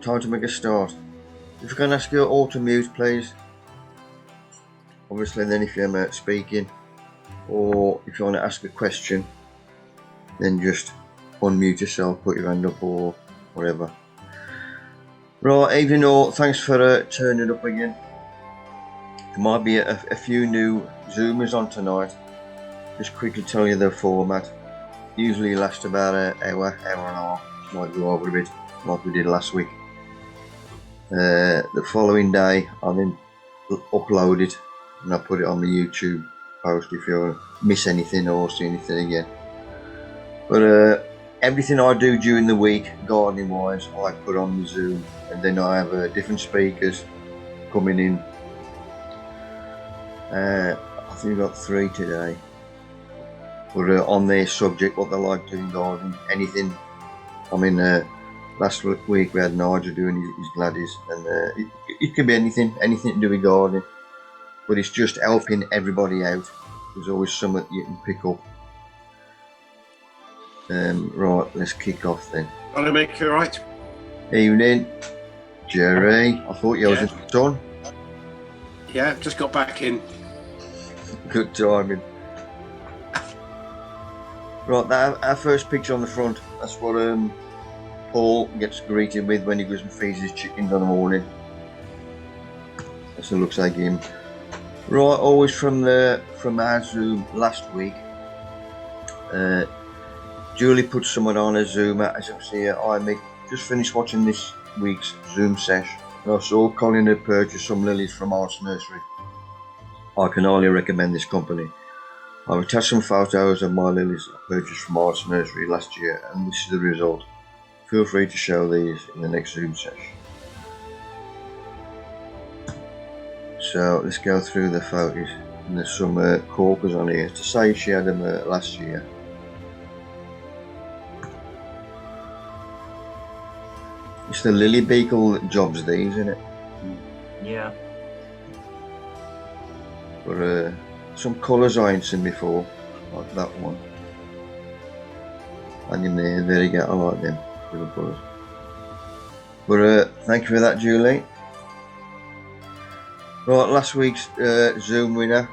time to make a start. If you can ask your auto mute, please. Obviously, then if you're speaking, or if you want to ask a question, then just unmute yourself, put your hand up, or whatever. Right, evening all. Thanks for turning up again. There might be a few new Zoomers on tonight. Just quickly tell you the format. Usually lasts about an hour and a half. Might go over a bit, like we did last week. The following day, I then upload it and I put it on the YouTube post if you miss anything or see anything again. But everything I do during the week, gardening wise, I put on the Zoom, and then I have different speakers coming in. I think we've got 3 today. But on their subject, what they like doing gardening, anything. I mean, last week we had Nigel doing his gladdies, and it could be anything to do with gardening. But it's just helping everybody out. There's always something you can pick up. Right, let's kick off then. Hello, Mick, you alright? Evening, Jerry. I thought you was in the sun. Yeah, just got back in. Good timing. Right, our first picture on the front. That's what Paul gets greeted with when he goes and feeds his chickens in the morning. That's what it looks like him. Right, always from our Zoom last week. Julie put someone on a Zoomer, as you can see here. I just finished watching this week's Zoom Sesh, and I saw Colin had purchased some lilies from Arts Nursery. I can highly recommend this company. I've attached some photos of my lilies I purchased from Arts Nursery last year, and this is the result. Feel free to show these in the next Zoom Sesh. So let's go through the photos. And there's some corkers on here to say she had them last year. It's the lily beetle jobs, these, isn't it? Yeah. But some colours I ain't seen before, like that one. And in there you go, I like them little colours. But thank you for that, Julie. Right, last week's Zoom winner,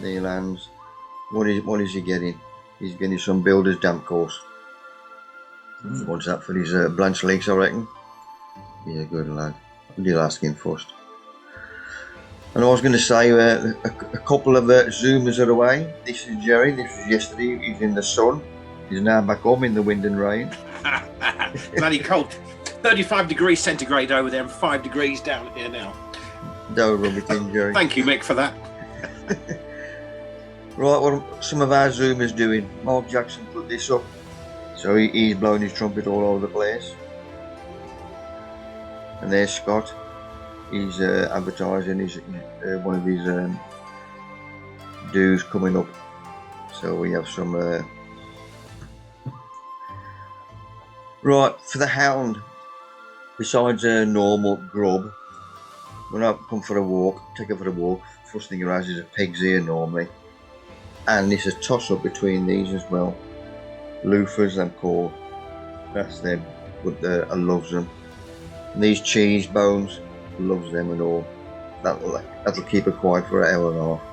Neil Hans. What is he getting? He's getting some builder's damp course. What's that for his Blanche Leaks, I reckon? He's a good lad. You'll ask him first. And I was going to say a couple of Zoomers are away. This is Jerry. This was yesterday. He's in the sun. He's now back home in the wind and rain. Bloody cold. 35 degrees centigrade over there and 5 degrees down here now. Don't rub it in, Jerry. Thank you, Mick, for that. Right, what are some of our Zoomers doing? Mark Jackson put this up. So he's blowing his trumpet all over the place. And there's Scott. He's advertising one of his dues coming up. So we have some... Right, for the hound, besides normal grub, when I come for a walk, take her for a walk, first thing he has is a pig's ear normally. And it's a toss-up between these as well. Loofers, I'm called. That's them, but I loves them. And these cheese bones, loves them and all. That'll keep her quiet for an hour and a half.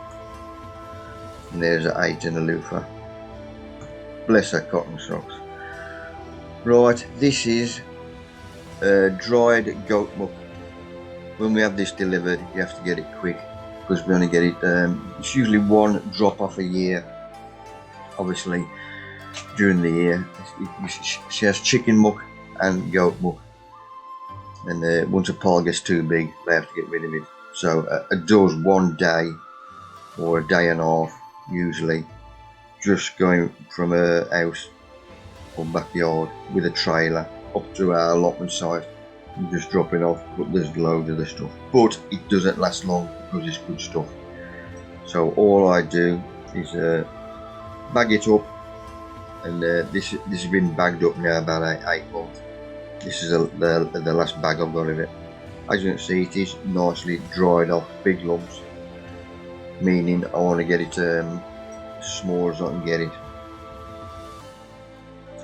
And there's an 8 and a loofah. Bless her cotton socks. Right, this is dried goat muck. When we have this delivered, you have to get it quick because we only get it. It's usually one drop off a year. Obviously, during the year, she has chicken muck and goat muck. And once a pile gets too big, they have to get rid of it. So it does one day or a day and a half, usually, just going from a house or backyard with a trailer up to our allotment site and just dropping off. But there's loads of the stuff. But it doesn't last long because it's good stuff. So all I do is bag it up, and this has been bagged up now about 8 months. This is the last bag I've got of it. As you can see, it is nicely dried off, big lumps, meaning I want to get it small as I can get it.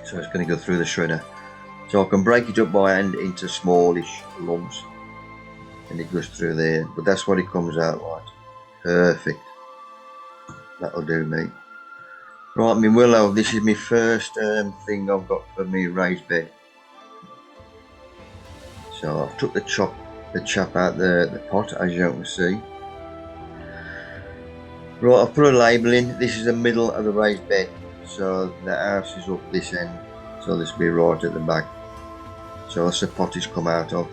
So it's going to go through the shredder So I can break it up by hand into smallish lumps, and it goes through there. But that's what it comes out like. Perfect. That'll do me. Right, me willow. This is my first thing I've got for me raised bed. So I've took the chap out the pot, as you can see. Right, I've put a label in. This is the middle of the raised bed. So the house is up this end. So this will be right at the back. So that's the pot is come out of.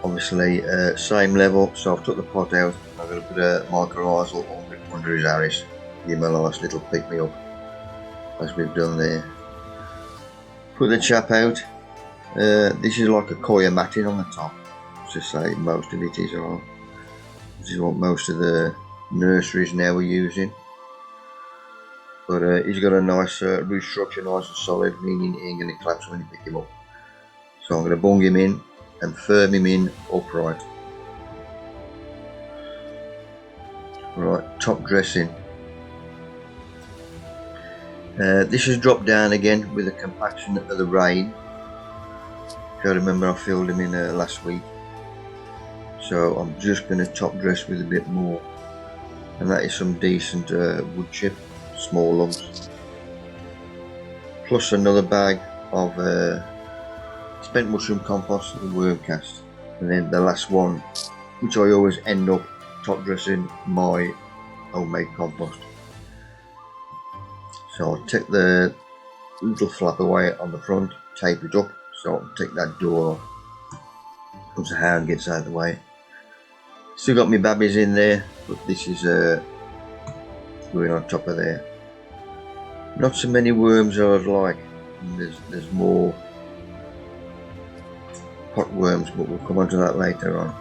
Obviously, same level. So I've took the pot out. I'm going to put a mycorrhizal under his Harris. Give him a nice little pick me up, as we've done there. Put the chap out. This is like a coir matting on the top. Just say most of it is on. This is what most of the nurseries now are using. But he's got a nice root structure, nice and solid, meaning he ain't going to collapse when you pick him up. So I'm going to bung him in and firm him in upright. Right, top dressing. This has dropped down again with the compaction of the rain. If you remember, I filled him in last week. So I'm just going to top dress with a bit more. And that is some decent wood chip, small lumps. Plus another bag of spent mushroom compost and worm cast. And then the last one, which I always end up top dressing, my homemade compost. So I'll take the little flap away on the front, tape it up, so I'll take that door off once the hound gets out of the way. Still got my babbies in there, but this is going on top of there. Not so many worms as I'd like. There's more pot worms, but we'll come on to that later on.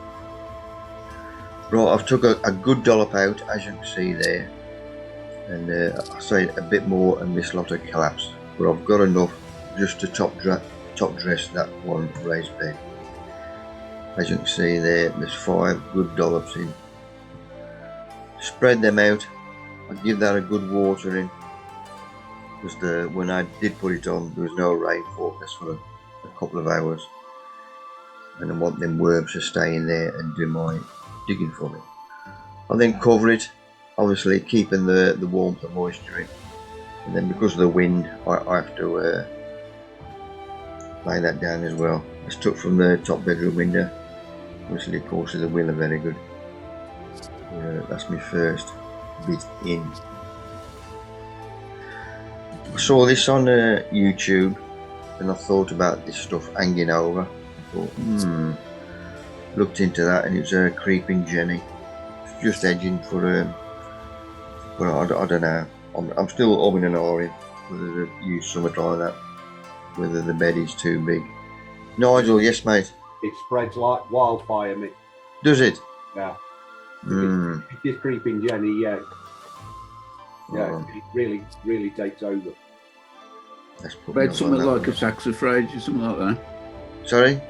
Right, I've took a good dollop out, as you can see there, and I say a bit more and this lot will collapse, but I've got enough just to top dress that one raised bed. As you can see there, there's 5 good dollops in. Spread them out. I give that a good watering, because when I did put it on, there was no rain forecast for a couple of hours, and I want them worms to stay in there and do my digging for me. I then cover it, obviously keeping the warmth and moisture in, and then because of the wind I have to lay that down as well. It's took from the top bedroom window. Obviously, of course, the will are very good. That's my first bit in. I saw this on YouTube, and I thought about this stuff hanging over. I thought, looked into that, and it was a creeping Jenny. It's just edging for but I don't know. I'm still umming and ahhing whether to use something like that, whether the bed is too big. Nigel, yes mate. It spreads like wildfire, mate. Does it? Yeah. It's just creeping Jenny, yeah. Yeah, it really takes over. About something like a saxifrage or something like that. Sorry?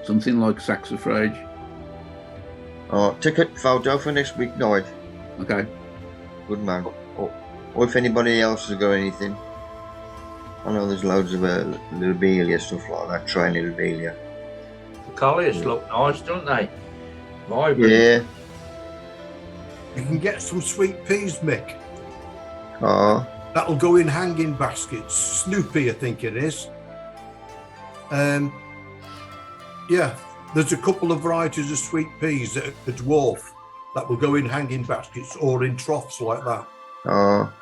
Something like saxifrage. Oh, take a photo for next week, Nigel. Okay. Good man. Or if anybody else has got anything. I know there's loads of lobelia, stuff like that, trainee lobelia. The colliers look nice, don't they? Vibrant. Yeah. You can get some sweet peas, Mick. Oh. That'll go in hanging baskets. Snoopy, I think it is. Yeah, there's a couple of varieties of sweet peas that are dwarf that will go in hanging baskets or in troughs like that. Oh.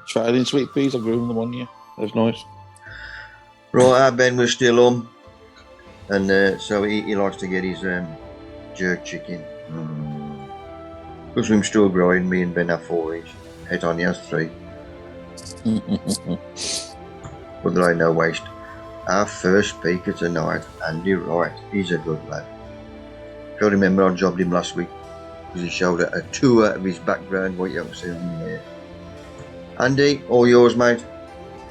Tried in sweet peas, I grew them 1 year. That's nice. Right, our Ben was still and so he likes to get his jerk chicken. Because we're still growing, me and Ben have 4 each. Hetony has 3. But there ain't no waste. Our first speaker tonight, Andy Wright, he's a good lad. If you remember, I jobbed him last week because he showed a tour of his background, what you haven't seen in there. Andy, all yours, mate.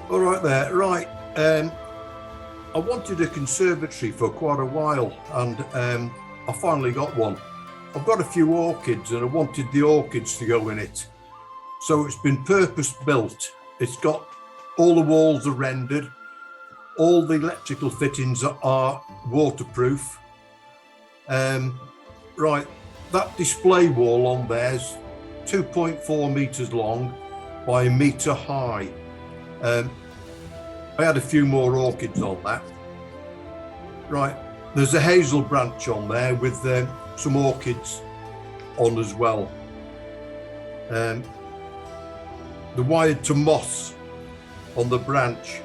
All right there, right. I wanted a conservatory for quite a while, and I finally got one. I've got a few orchids, and I wanted the orchids to go in it. So it's been purpose built. It's got all the walls are rendered. All the electrical fittings are waterproof. Right, that display wall on there is 2.4 meters long by a meter high. I had a few more orchids on that. Right, there's a hazel branch on there with some orchids on as well. They're wired to moss on the branch.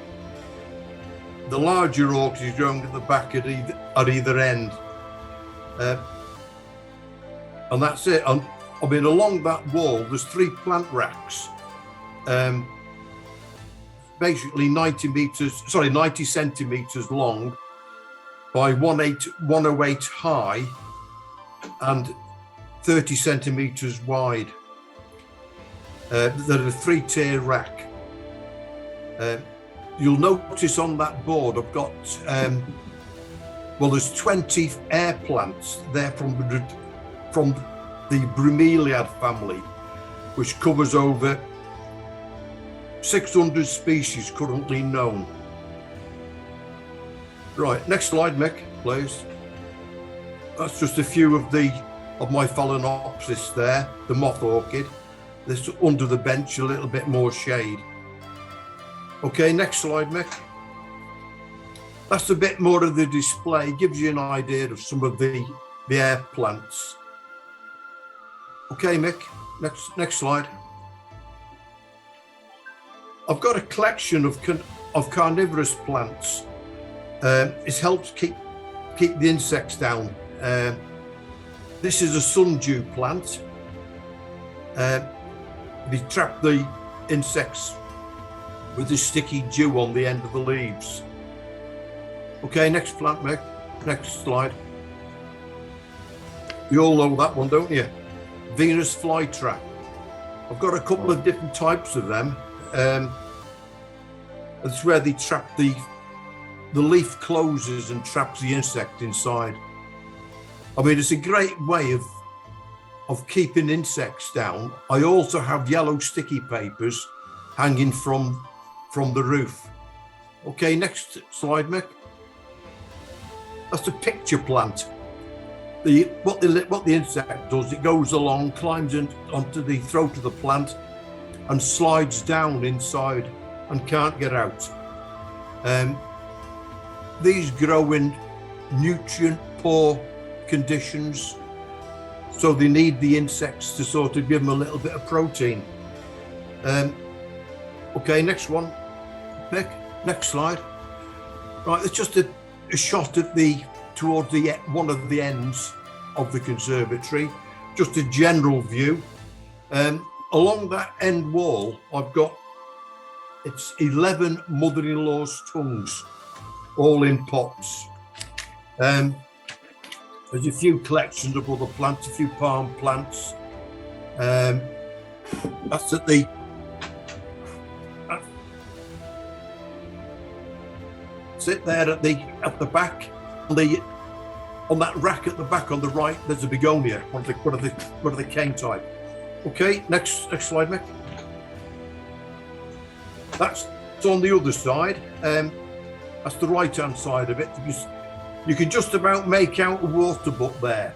The larger orchids growing at the back at either end. And that's it. And I mean, along that wall, there's 3 plant racks. Basically 90 centimeters long by 108 high and 30 centimeters wide. They're a 3-tier rack. You'll notice on that board I've got, well, there's 20 air plants there from the bromeliad family, which covers over 600 species currently known. Right, next slide, Mick, please. That's just a few of my Phalaenopsis there, the moth orchid. This under the bench, a little bit more shade. Okay, next slide, Mick. That's a bit more of the display, gives you an idea of some of the air plants. Okay, Mick, next slide. I've got a collection of carnivorous plants. It helps keep the insects down. This is a sundew plant. They trap the insects with the sticky dew on the end of the leaves. Okay, next plant, Mick. Next slide. You all know that one, don't you? Venus flytrap. I've got a couple of different types of them. That's where they trap the leaf closes and traps the insect inside. I mean, it's a great way of keeping insects down. I also have yellow sticky papers hanging from the roof. Okay, next slide, Mick. That's a picture plant. What the insect does, it goes along, climbs onto the throat of the plant and slides down inside and can't get out. These grow in nutrient poor conditions, so they need the insects to sort of give them a little bit of protein. Okay, next one, Nick, next slide. Right, it's just a shot at towards one of the ends of the conservatory, just a general view. Along that end wall, it's 11 mother-in-law's tongues, all in pots. There's a few collections of other plants, a few palm plants. That's at the sit there at the back on that rack at the back on the right. There's a begonia, one of the cane type. Okay, next slide, Mick. That's on the other side. That's the right hand side of it. You can just about make out a water butt there.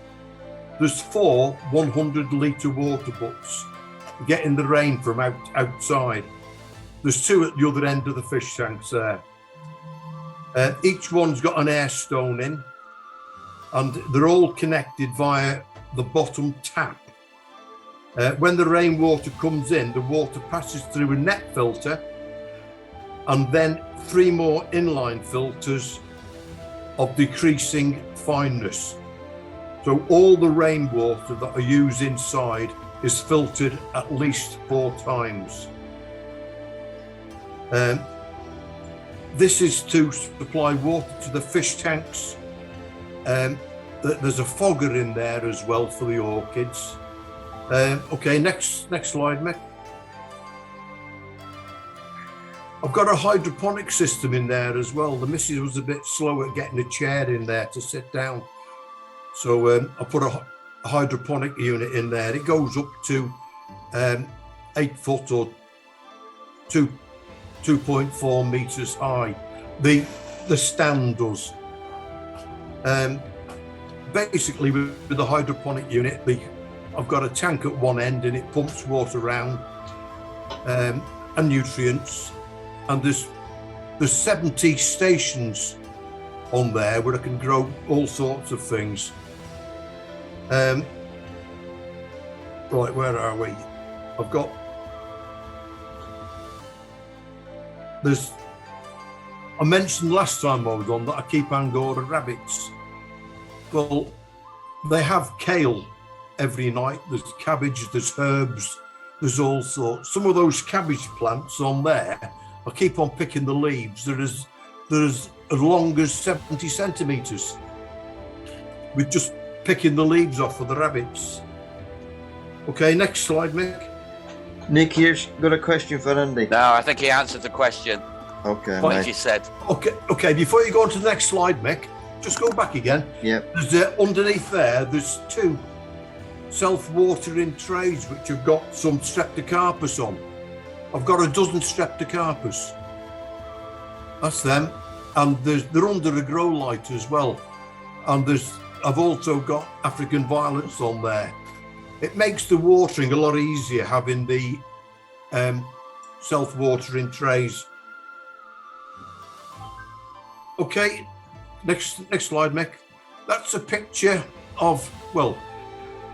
There's 4 100-litre water butts getting the rain from outside. There's 2 at the other end of the fish tanks there. Each one's got an air stone in, and they're all connected via the bottom tap. When the rainwater comes in, the water passes through a net filter and then 3 more inline filters of decreasing fineness. So all the rainwater that I use inside is filtered at least 4 times. This is to supply water to the fish tanks. There's a fogger in there as well for the orchids. Okay, next slide, Mick. I've got a hydroponic system in there as well. The missus was a bit slow at getting a chair in there to sit down. So I put a hydroponic unit in there. It goes up to 8 foot or 2 2.4 meters high. The stand does. Basically, with the hydroponic unit, I've got a tank at one end and it pumps water around and nutrients, and there's 70 stations on there where I can grow all sorts of things. Right, where are we? I've got, I mentioned last time I was on that I keep Angora rabbits. Well, they have kale every night. There's cabbage, there's herbs, there's all sorts. Some of those cabbage plants on there, I keep on picking the leaves. There's as long as 70 centimeters with just picking the leaves off for the rabbits. Okay, next slide, Mick. Nick here's got a question for Andy. No, I think he answered the question. Okay, What mate. you said. Okay, before you go on to the next slide, Mick, just go back again. Yep. There's underneath there's two self-watering trays which have got some Septocarpus on. I've got a dozen Septocarpus. That's them. And they're under a grow light as well. And I've also got African violets on there. It makes the watering a lot easier having the self-watering trays. Okay, next slide, Mick. That's a picture of, well,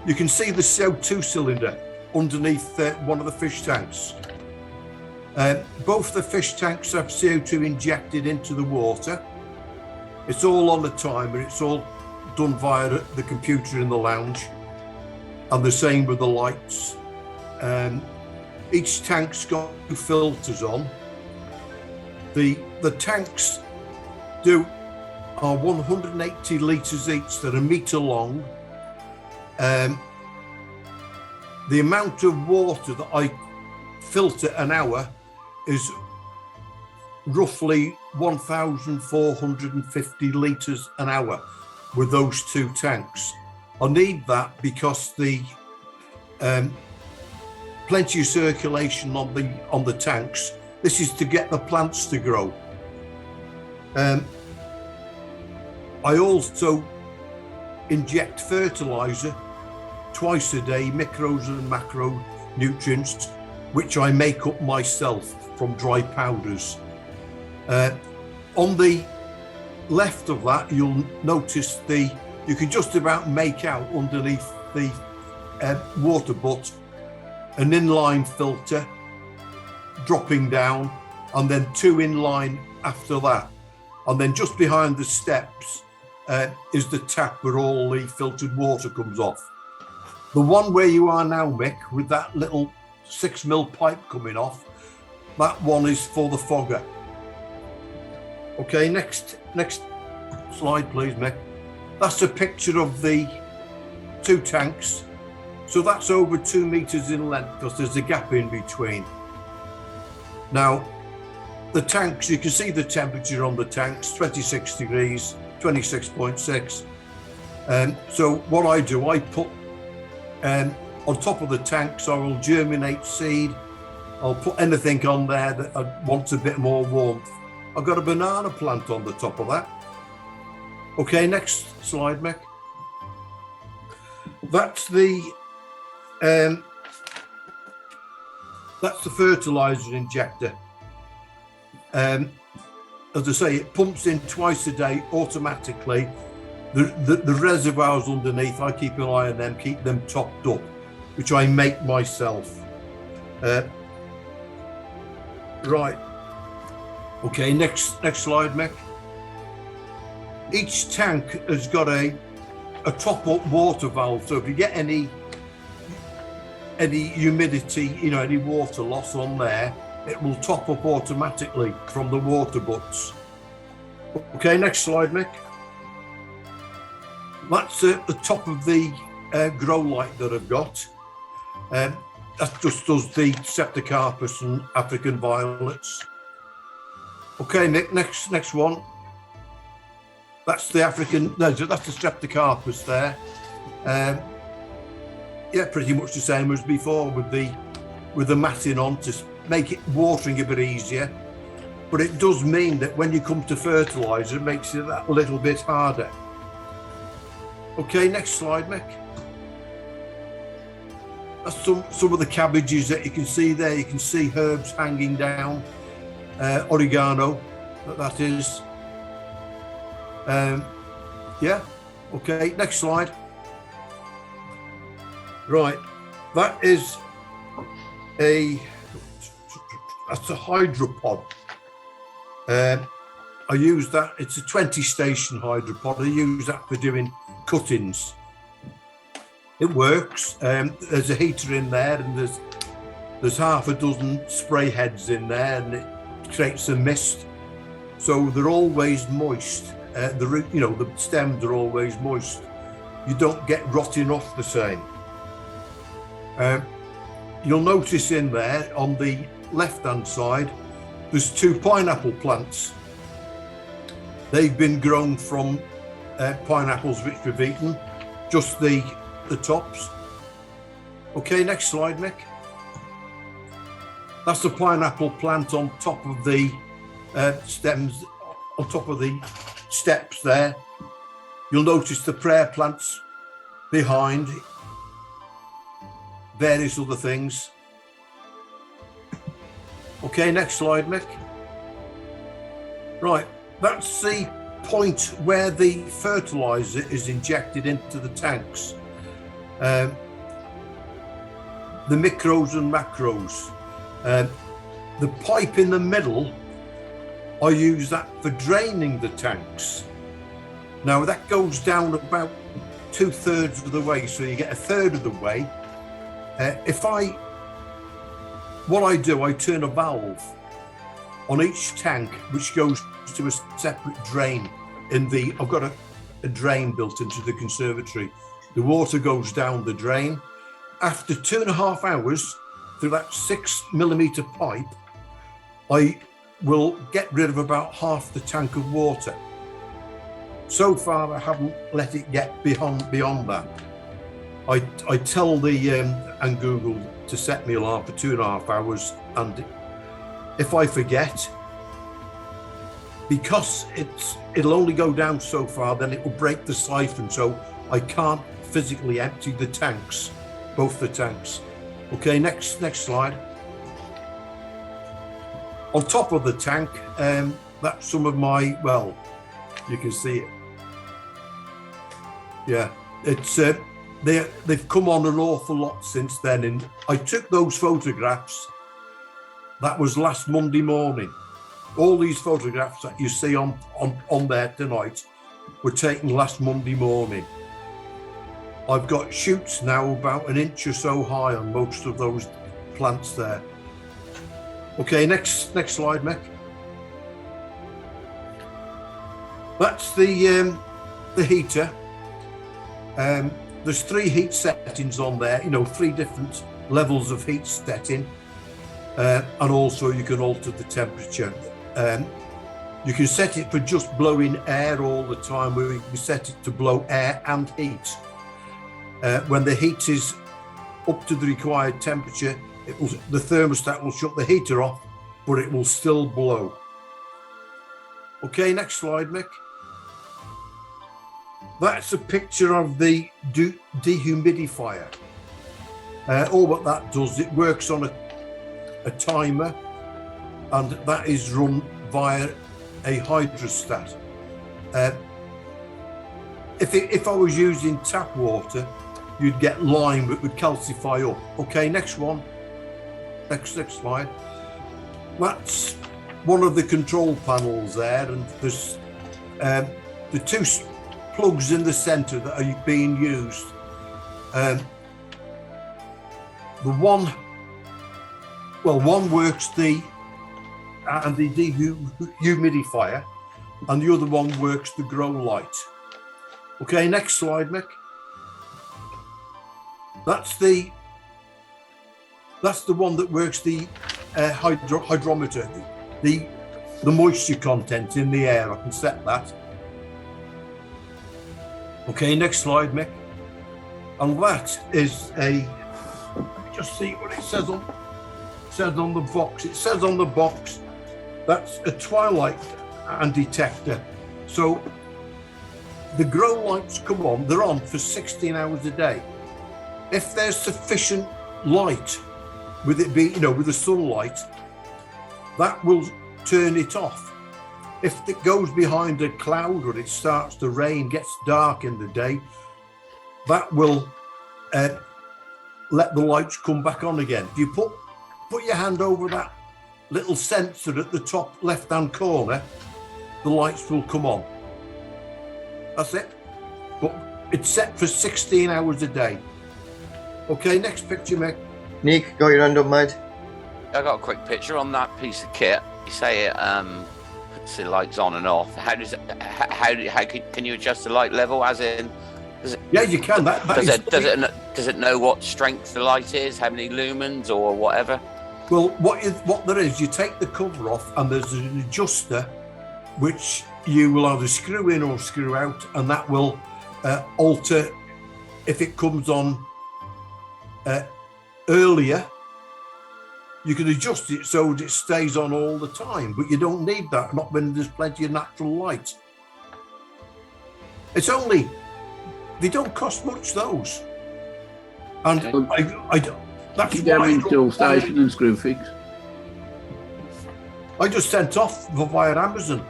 you can see the CO2 cylinder underneath one of the fish tanks. Both the fish tanks have CO2 injected into the water. It's all on the timer. It's all done via the computer in the lounge. And the same with the lights. Each tank's got 2 filters on. The tanks are 180 litres each. They're a metre long. The amount of water that I filter an hour is roughly 1,450 litres an hour with those 2 tanks. I need that because the plenty of circulation on the tanks. This is to get the plants to grow. I also inject fertilizer twice a day, micros and macro nutrients, which I make up myself from dry powders. On the left of that, you'll notice you can just about make out underneath the water butt an inline filter dropping down, and then 2 inline after that. And then just behind the steps is the tap where all the filtered water comes off. The one where you are now, Mick, with that little 6mm pipe coming off, that one is for the fogger. Okay, next slide, please, Mick. That's a picture of the 2 tanks. So that's over 2 meters in length because there's a gap in between. Now, the tanks, you can see the temperature on the tanks, 26 degrees, 26.6. So what I do, I put on top of the tanks, I will germinate seed. I'll put anything on there that wants a bit more warmth. I've got a banana plant on the top of that. Okay, next slide, Mick. That's the fertilizer injector. As I say, it pumps in twice a day automatically. The reservoirs underneath, I keep an eye on them, keep them topped up, which I make myself. Right. Okay, next slide, Mick. Each tank has got a top-up water valve, so if you get any humidity, any water loss on there, it will top up automatically from the water butts. Okay, next slide, Mick. That's at the top of the grow light that I've got. That just does the Septocarpus and African violets. Okay, Mick, next one. That's the that's the Septocarpus there. Yeah, pretty much the same as before with the matting on to make it watering a bit easier. but it does mean that when you come to fertiliser, it makes it that little bit harder. Okay, next slide, Mick. That's some of the cabbages that you can see there. You can see herbs hanging down, oregano, that is. Yeah, okay, next slide. Right, that's a hydropod. I use that, it's a 20 station hydropod. I use that for doing cuttings. It works. There's a heater in there, and there's half a dozen spray heads in there, and it creates a mist. So they're always moist. The root, you know, the stems are always moist. You don't get rotting off the same. You'll notice in there on the left-hand side, there's 2 pineapple plants. They've been grown from pineapples which we've eaten, just the tops. Okay, next slide, Mick. That's the pineapple plant on top of the stems, on top of the steps there. You'll notice the prayer plants behind, various other things. Okay, next slide, Mick. Right, that's the point where the fertilizer is injected into the tanks. The micros and macros. The pipe in the middle, I use that for draining the tanks. Now that goes down about 2/3 of the way, so you get 1/3 of the way. What I do, I turn a valve on each tank, which goes to a separate drain I've got a drain built into the conservatory. The water goes down the drain. After 2.5 hours, through that 6mm pipe, I will get rid of about half the tank of water. So far, I haven't let it get beyond that. I tell the and Google to set me alarm for 2.5 hours, and if I forget, because it'll only go down so far, then it will break the siphon, so I can't physically empty the tanks, both the tanks. Okay, next slide. On top of the tank, that's some of my, well, you can see it. Yeah, it's they've come on an awful lot since then, and I took those photographs. That was last Monday morning. All these photographs that you see on there tonight were taken last Monday morning. I've got shoots now about 1 inch or so high on most of those plants there. Okay, next slide, Mick. That's the heater. There's 3 heat settings on there, 3 different levels of heat setting, and also you can alter the temperature. You can set it for just blowing air all the time. We set it to blow air and heat. When the heat is up to the required temperature, the thermostat will shut the heater off, but it will still blow. Okay, next slide, Mick. That's a picture of the dehumidifier. All what that does, it works on a timer, and that is run via a hydrostat. If I was using tap water, you'd get lime that would calcify up. Okay, next one. Next slide. That's one of the control panels there, and there's the 2 plugs in the centre that are being used. One works the dehumidifier, and the other one works the grow light. Okay, next slide, Mick. That's the one that works the hydrometer, the moisture content in the air. I can set that. Okay, next slide, Mick. And that is let me just see what it says on the box. It says on the box That's a twilight undetector. So the grow lights come on, they're on for 16 hours a day. If there's sufficient light, with it being, with the sunlight, that will turn it off. If it goes behind a cloud or it starts to rain, gets dark in the day, that will let the lights come back on again. If you put your hand over that little sensor at the top left-hand corner, the lights will come on. That's it. But it's set for 16 hours a day. Okay, next picture, Mick. Nick, got your hand up, mate? I got a quick picture on that piece of kit. You say it puts the lights on and off. How can you adjust the light level? As in, Yeah, you can. Does it know what strength the light is, how many lumens or whatever? Well, what there is, you take the cover off, and there's an adjuster which you will either screw in or screw out, and that will alter if it comes on earlier. You can adjust it so that it stays on all the time, but you don't need that, not when there's plenty of natural light. They don't cost much, those. And that's you get them in tool station and screw fix. I just sent off via Amazon.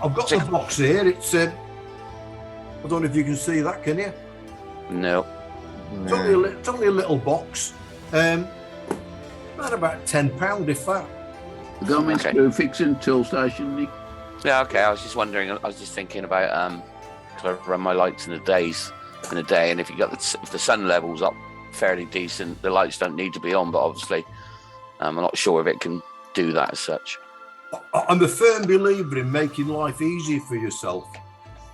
I've got the box here. It's I don't know if you can see that, can you? No. It's only a little box. About £10, if that. You got them in screw fixing tool station, Nick? Yeah, okay. I was just wondering. I was just thinking about because I run my lights in the day, and if if the sun level's up fairly decent, the lights don't need to be on. But obviously, I'm not sure if it can do that as such. I'm a firm believer in making life easy for yourself.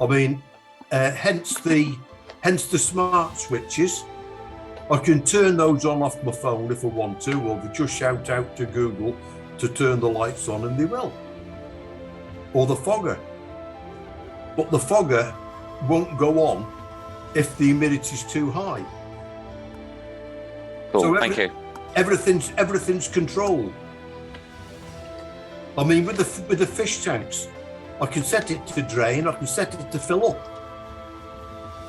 I mean, hence the smart switches. I can turn those on off my phone if I want to, or just shout out to Google to turn the lights on, and they will. Or the fogger. But the fogger won't go on if the humidity is too high. Cool, so thank you. Everything's controlled. I mean, with the fish tanks, I can set it to drain, I can set it to fill up.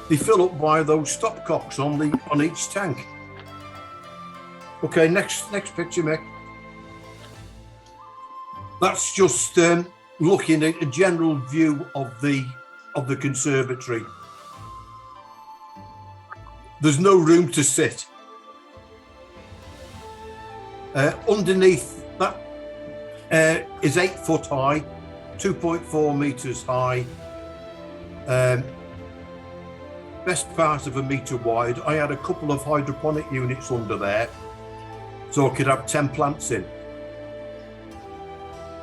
They fill up by those stopcocks on each tank. Okay, next picture, Mick. That's just looking at a general view of the conservatory. There's no room to sit. Underneath that is 8 foot high, 2.4 meters high. Best part of 1 meter wide. I had a couple of hydroponic units under there, so I could have 10 plants in.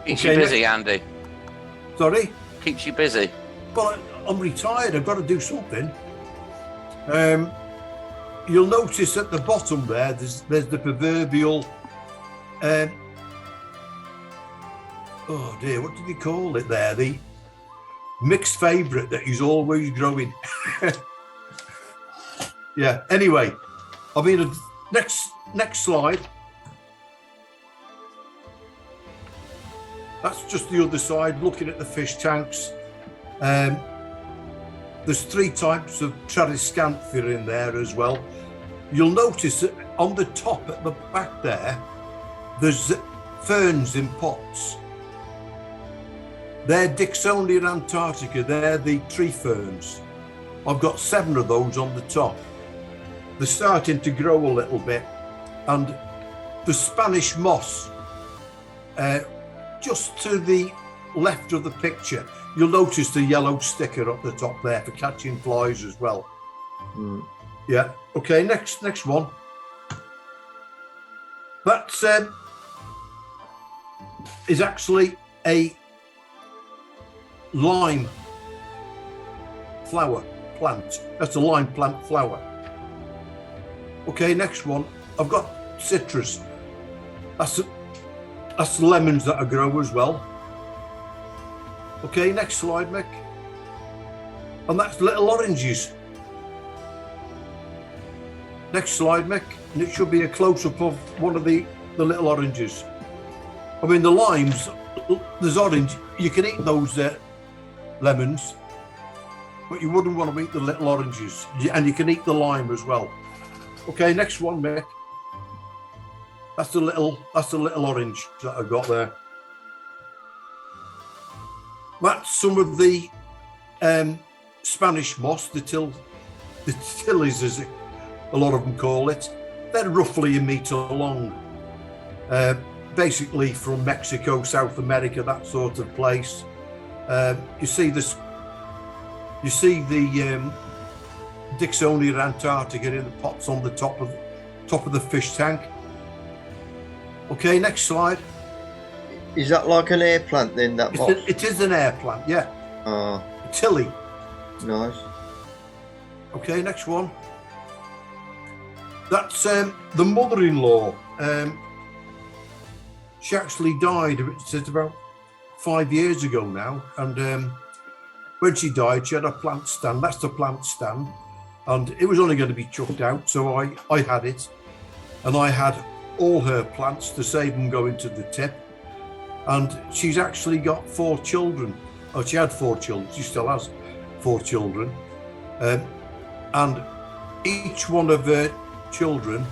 Keeps you busy, Andy. Sorry? Keeps you busy. Well, I'm retired. I've got to do something. You'll notice at the bottom there's the proverbial. Oh dear, what did he call it there? The mixed favourite that he's always growing. Yeah. Anyway, I mean, next slide. That's just the other side, looking at the fish tanks. There's 3 types of Tradescanthia in there as well. You'll notice that on the top at the back there's ferns in pots. They're Dixonia antarctica, they're the tree ferns. I've got 7 of those on the top. They're starting to grow a little bit. And the Spanish moss, just to the left of the picture, you'll notice the yellow sticker up the top there for catching flies as well. Yeah. Okay, next one. That is actually a lime flower plant. That's a lime plant flower. Okay, next one. I've got citrus. That's the lemons that I grow as well. Okay, next slide, Mick. And that's little oranges. Next slide, Mick. And it should be a close-up of one of the little oranges. I mean, the limes, there's orange. You can eat those lemons, but you wouldn't want to eat the little oranges. And you can eat the lime as well. Okay, next one, Mick. That's the little orange that I got there. That's some of the Spanish moss, the tillies, as a lot of them call it. They're roughly a metre long. Basically from Mexico, South America, that sort of place. You see this. You see the Dixonia Antarctica in the pots on the top of the fish tank. Okay, next slide. Is that like an air plant then? That box? It is an air plant, yeah. Oh, A tilly. nice. Okay, next one. That's the mother-in-law. She actually died. It's about 5 years ago now, and when she died, she had a plant stand. That's the plant stand, and it was only going to be chucked out, so I had it, and I had all her plants to save them going to the tip. And she's actually got 4 children. Oh, she had 4 children. She still has 4 children, and each one of her children,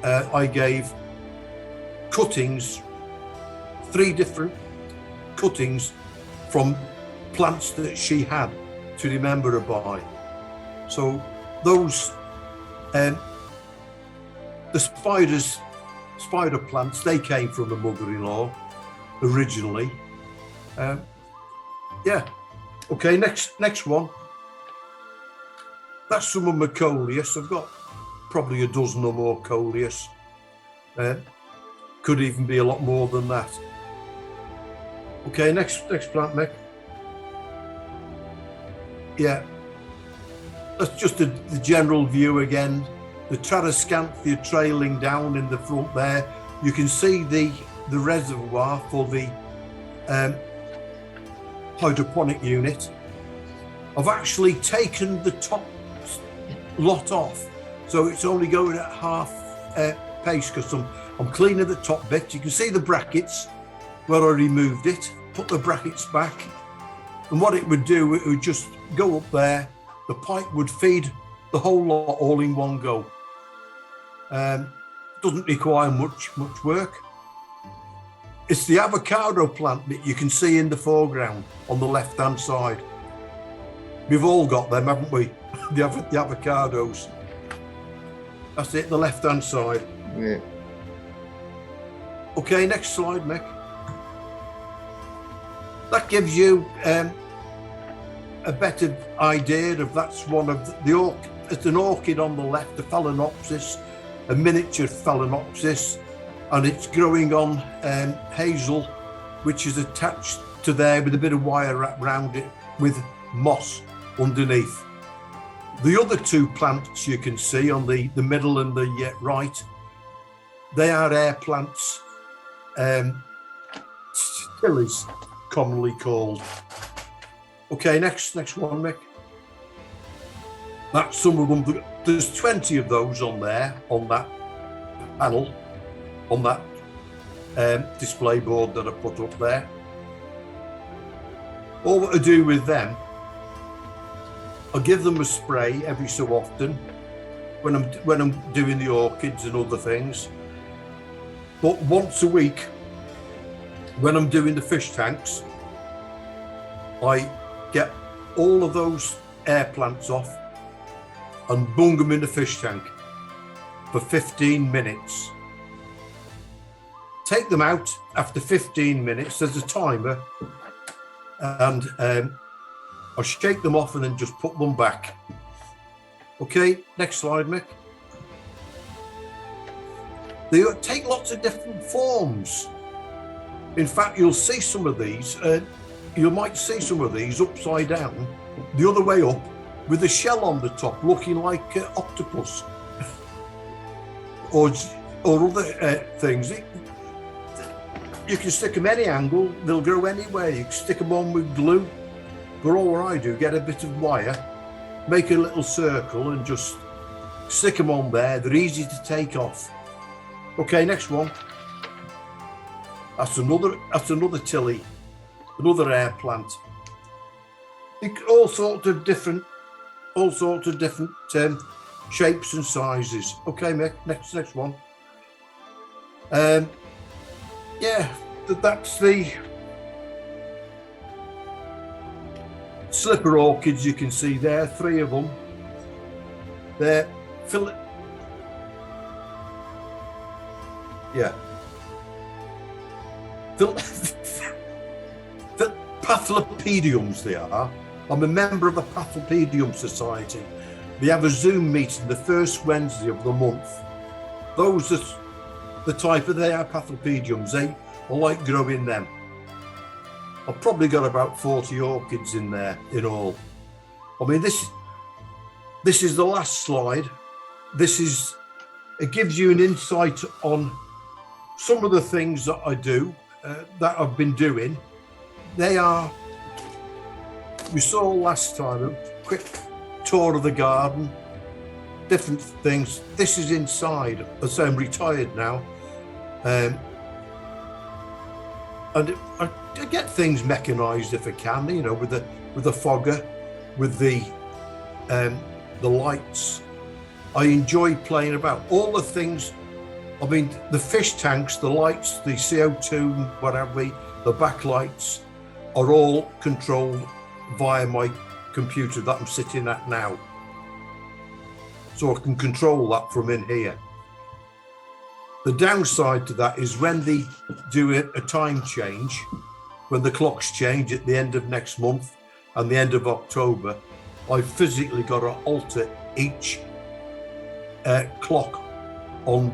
I gave cuttings, 3 different cuttings from plants that she had to remember her by. So those, the spider plants, they came from the mother-in-law originally. Yeah. Okay, next one. That's some of my coleus. I've got probably a dozen or more coleus. Could even be a lot more than that. Okay, next plant, Mick. Yeah. That's just the general view again. The Tarascanthia trailing down in the front there. You can see the reservoir for the hydroponic unit. I've actually taken the top lot off, so it's only going at half pace because I'm cleaning the top bit. You can see the brackets where I removed it, put the brackets back, and what it would do, it would just go up there. The pipe would feed the whole lot all in one go. Doesn't require much work. It's the avocado plant that you can see in the foreground on the left hand side. We've all got them, haven't we? the avocados. That's it, the left hand side. Yeah. Okay, next slide, Mick. That gives you a better idea of that's one of the it's an orchid on the left, the Phalaenopsis, a miniature Phalaenopsis, and it's growing on hazel, which is attached to there with a bit of wire wrapped around it with moss underneath. The other 2 plants you can see on the middle and the right, they are air plants, stillies, commonly called. Okay, next one, Mick. That's some of them. There's 20 of those on there, on that panel, on that display board that I put up there. All that I do with them, I give them a spray every so often when I'm doing the orchids and other things. But once a week, when I'm doing the fish tanks, I get all of those air plants off and bung them in the fish tank for 15 minutes. Take them out after 15 minutes, there's a timer, and I shake them off and then just put them back. Okay, next slide, Mick. They take lots of different forms. In fact, you'll see some of these, you might see some of these upside down, the other way up, with a shell on the top, looking like octopus, or other things. You can stick them any angle, they'll grow anywhere. You can stick them on with glue, but all I do, get a bit of wire, make a little circle and just stick them on there. They're easy to take off. Okay, next one. That's another tilly, another air plant. All sorts of different shapes and sizes. Okay, next one. Yeah, that's the slipper orchids you can see there. 3 of them. They're Pathlopediums they are. I'm a member of the Pathlopedium Society. They have a Zoom meeting the first Wednesday of the month. Those are the type of, they are Pathlopediums. I like growing them. I've probably got about 40 orchids in there in all. I mean, this is the last slide. It gives you an insight on some of the things that I do, that I've been doing. We saw last time a quick tour of the garden, different things. This is inside. As I'm retired now, and I get things mechanised if I can. You know, with the fogger, with the lights. I enjoy playing about all the things. I mean, the fish tanks, the lights, the CO2, whatever, the backlights are all controlled via my computer that I'm sitting at now. So I can control that from in here. The downside to that is when they do a time change, when the clocks change at the end of next month and the end of October, I've physically got to alter each clock on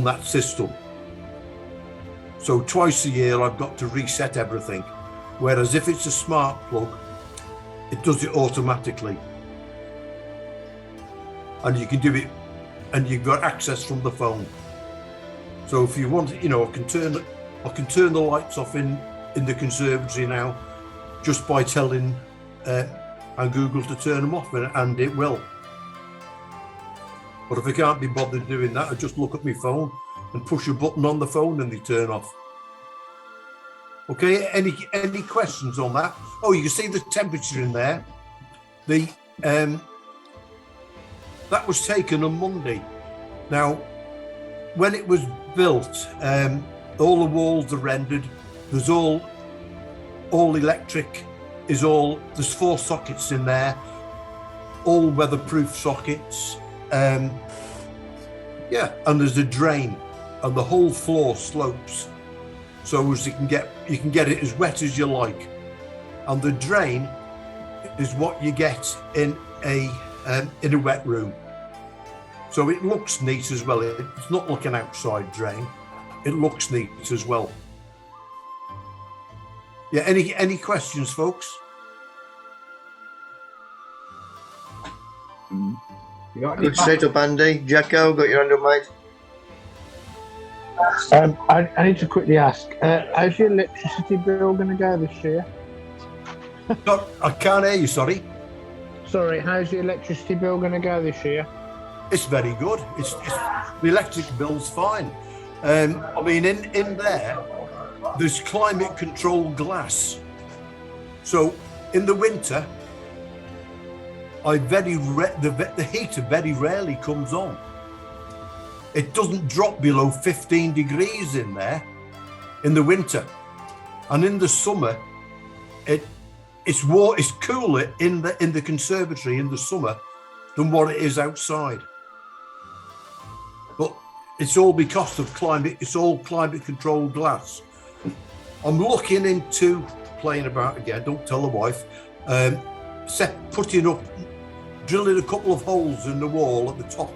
that system. So twice a year I've got to reset everything. Whereas if it's a smart plug, it does it automatically. And you can do it, and you've got access from the phone. So if you want, you know, I can turn the lights off in the conservatory now, just by telling and Google to turn them off, and it will. But if I can't be bothered doing that, I just look at my phone and push a button on the phone and they turn off. Okay, any questions on that? Oh, you can see the temperature in there. That was taken on Monday. Now, when it was built, all the walls are rendered. There's all electric. There's 4 sockets in there, all weatherproof sockets. Yeah, and there's a drain, and the whole floor slopes, so as you can get it as wet as you like. And the drain is what you get in a wet room, so it looks neat as well. It's not like an outside drain. It looks neat as well. Yeah. Any questions, folks? Good setup, Andy. Jacko, got your hand up, mate? I need to quickly ask, how's your electricity bill going to go this year? I can't hear you, sorry. Sorry, how's your electricity bill going to go this year? It's very good. It's the electric bill's fine. I mean, in there's climate controlled glass. So in the winter, the heater very rarely comes on. It doesn't drop below 15 degrees in there in the winter, and in the summer, it's cooler in the conservatory in the summer than what it is outside. But it's all because of climate. It's all climate controlled glass. I'm looking into playing about again. Don't tell the wife. Drilling a couple of holes in the wall at the top,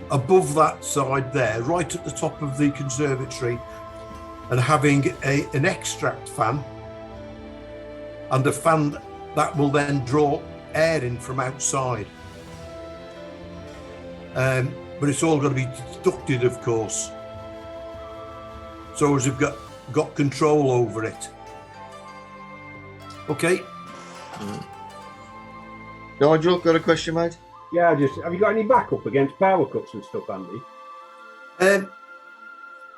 above that side there, right at the top of the conservatory, and having an extract fan, and a fan that will then draw air in from outside. But it's all going to be ducted, of course, so as you've got control over it. Okay. Nigel, got a question, mate? Yeah, have you got any backup against power cuts and stuff, Andy?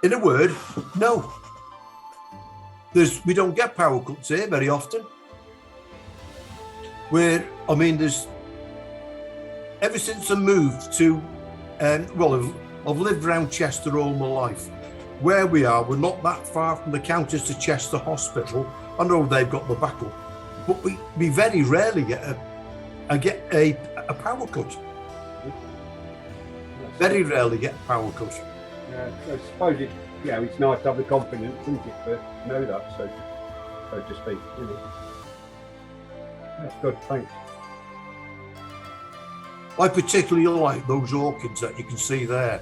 In a word, no. We don't get power cuts here very often. There's ever since I moved to, I've lived around Chester all my life. Where we are, we're not that far from the Countess of Chester Hospital. I know they've got the backup, but we very rarely get a power cut. Very rarely get a power cut. I suppose it's nice to have the confidence, isn't it, to know that, so to speak. You know. That's good, thanks. I particularly like those orchids that you can see there.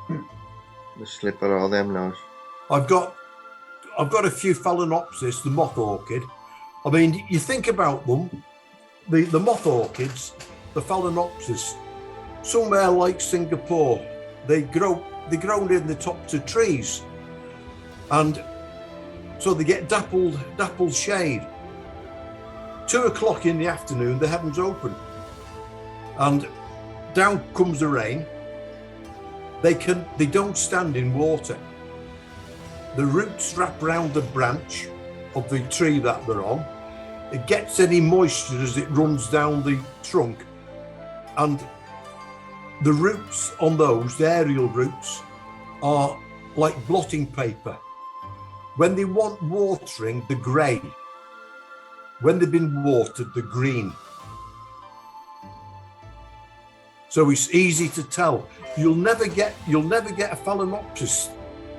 The slipper, all them now. I've got a few Phalaenopsis, the Moth Orchid. I mean, you think about them, the Moth Orchids, the Phalaenopsis, somewhere like Singapore, they grow in the tops of trees, and so they get dappled shade. 2 o'clock in the afternoon, the heavens open, and down comes the rain. They don't stand in water. The roots wrap around the branch of the tree that they're on. It gets any moisture as it runs down the trunk, and the roots on those, the aerial roots, are like blotting paper. When they want watering, they're grey. When they've been watered, they're green. So it's easy to tell. You'll never get a Phalaenopsis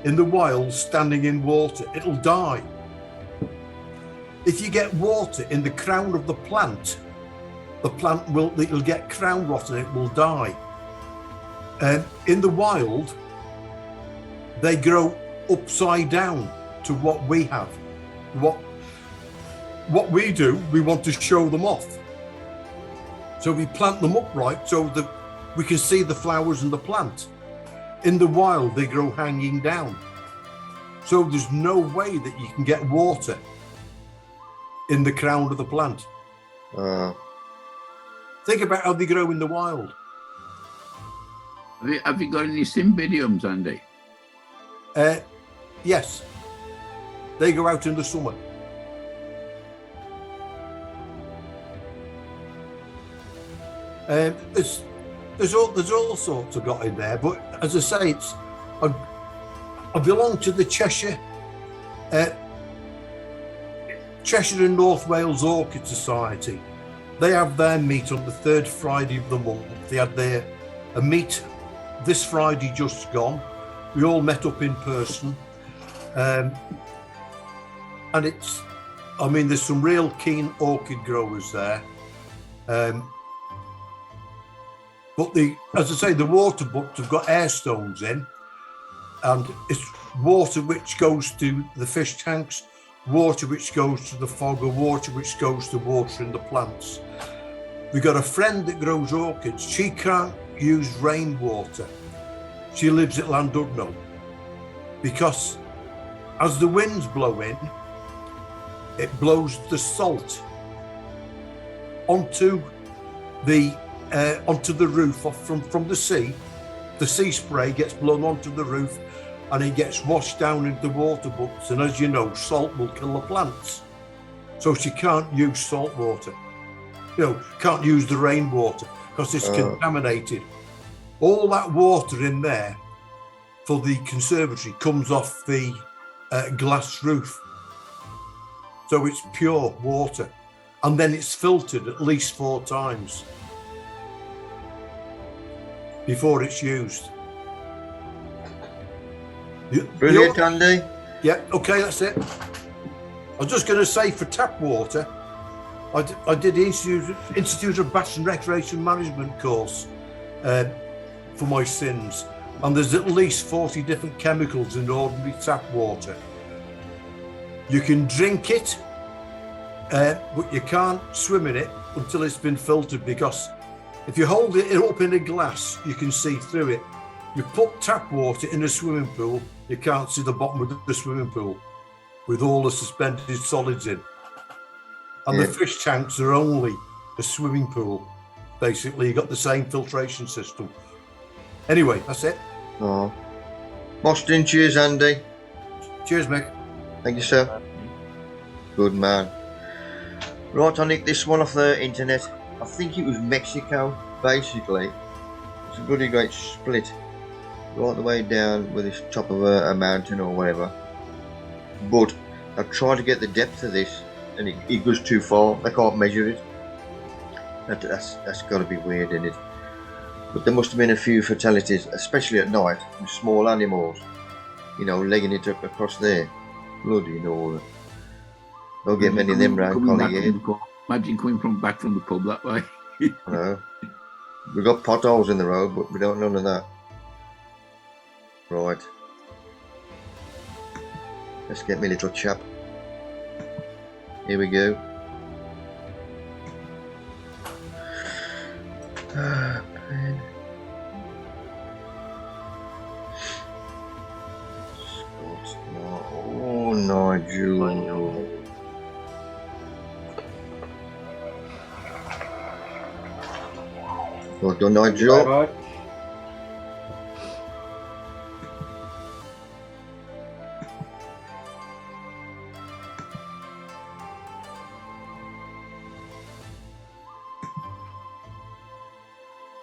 in the wild standing in water. It'll die. If you get water in the crown of the plant it'll get crown rot and it will die. In the wild, they grow upside down to what we have. What we do, we want to show them off. So we plant them upright so that we can see the flowers and the plant. In the wild, they grow hanging down. So there's no way that you can get water in the crown of the plant. Think about how they grow in the wild. Have you got any cymbidiums, Andy? Yes. They go out in the summer. There's all sorts of got in there, but as I say, I belong to the Cheshire and North Wales Orchid Society. They have their meet on the 3rd Friday of the month. They had a meet this Friday just gone. We all met up in person, and there's some real keen orchid growers there. But as I say, the water buckets have got air stones in, and it's water which goes to the fish tanks, water which goes to the fogger, water which goes to watering the plants. We've got a friend that grows orchids. She can't use rainwater. She lives at Llandudno, because as the winds blow in, it blows the salt onto the roof off from the sea. The sea spray gets blown onto the roof and it gets washed down into the water buckets, and as you know, salt will kill the plants. So she can't use salt water. Can't use the rainwater because it's contaminated. All that water in there for the conservatory comes off the glass roof. So it's pure water, and then it's filtered at least 4 times before it's used. Brilliant, Andy. Yeah, okay, that's it. I was just going to say, for tap water, I did the Institute of Baths and Recreation Management course for my sins, and there's at least 40 different chemicals in ordinary tap water. You can drink it, but you can't swim in it until it's been filtered, because if you hold it up in a glass, you can see through it. You put tap water in a swimming pool, you can't see the bottom of the swimming pool with all the suspended solids in. And the fish tanks are only a swimming pool. Basically, you got the same filtration system. Anyway, that's it. Oh. Boston, cheers, Andy. Cheers, Mick. Thank you, sir. Good man. Right, I nicked this one off the internet. I think it was Mexico, basically. It's a bloody great split. Right the way down with this top of a mountain or whatever. But I've tried to get the depth of this and it goes too far. They can't measure it. That's got to be weird, isn't it? But there must have been a few fatalities, especially at night, with small animals, you know, legging it up across there. Bloody no. Don't get many of them round Collie. Imagine coming back from the pub that way. I know. We've got potholes in the road, but we don't know none of that. Right. Let's get me little chap. Here we go. Pen. Scott, no. Oh, Nigel. Well done, Nigel. Right.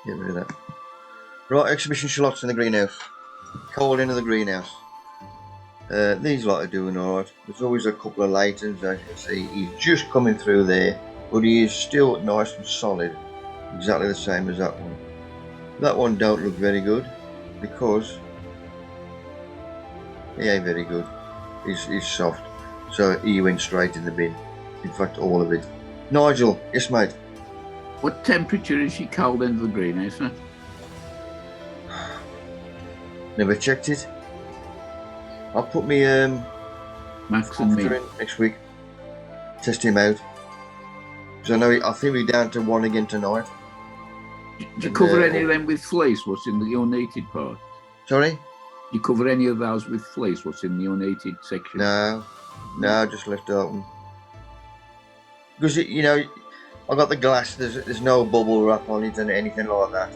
Get rid of that. Right, exhibition shallots in the greenhouse. Cold into the greenhouse. These lot are doing alright. There's always a couple of latents, as you can see. He's just coming through there, but he is still nice and solid. Exactly the same as that one. That one don't look very good because he ain't very good. He's soft. So he went straight in the bin. In fact, all of it. Nigel, yes mate. What temperature is she cold into the greenhouse at? Never checked it. I'll put me Max and me. in next week. Test him out. So I think we're down to 1 again tonight. Do you cover any of them with fleece? What's in the unheated part? Sorry? Do you cover any of those with fleece? What's in the unheated section? No, just left open. Because I got the glass. There's no bubble wrap on it and anything like that.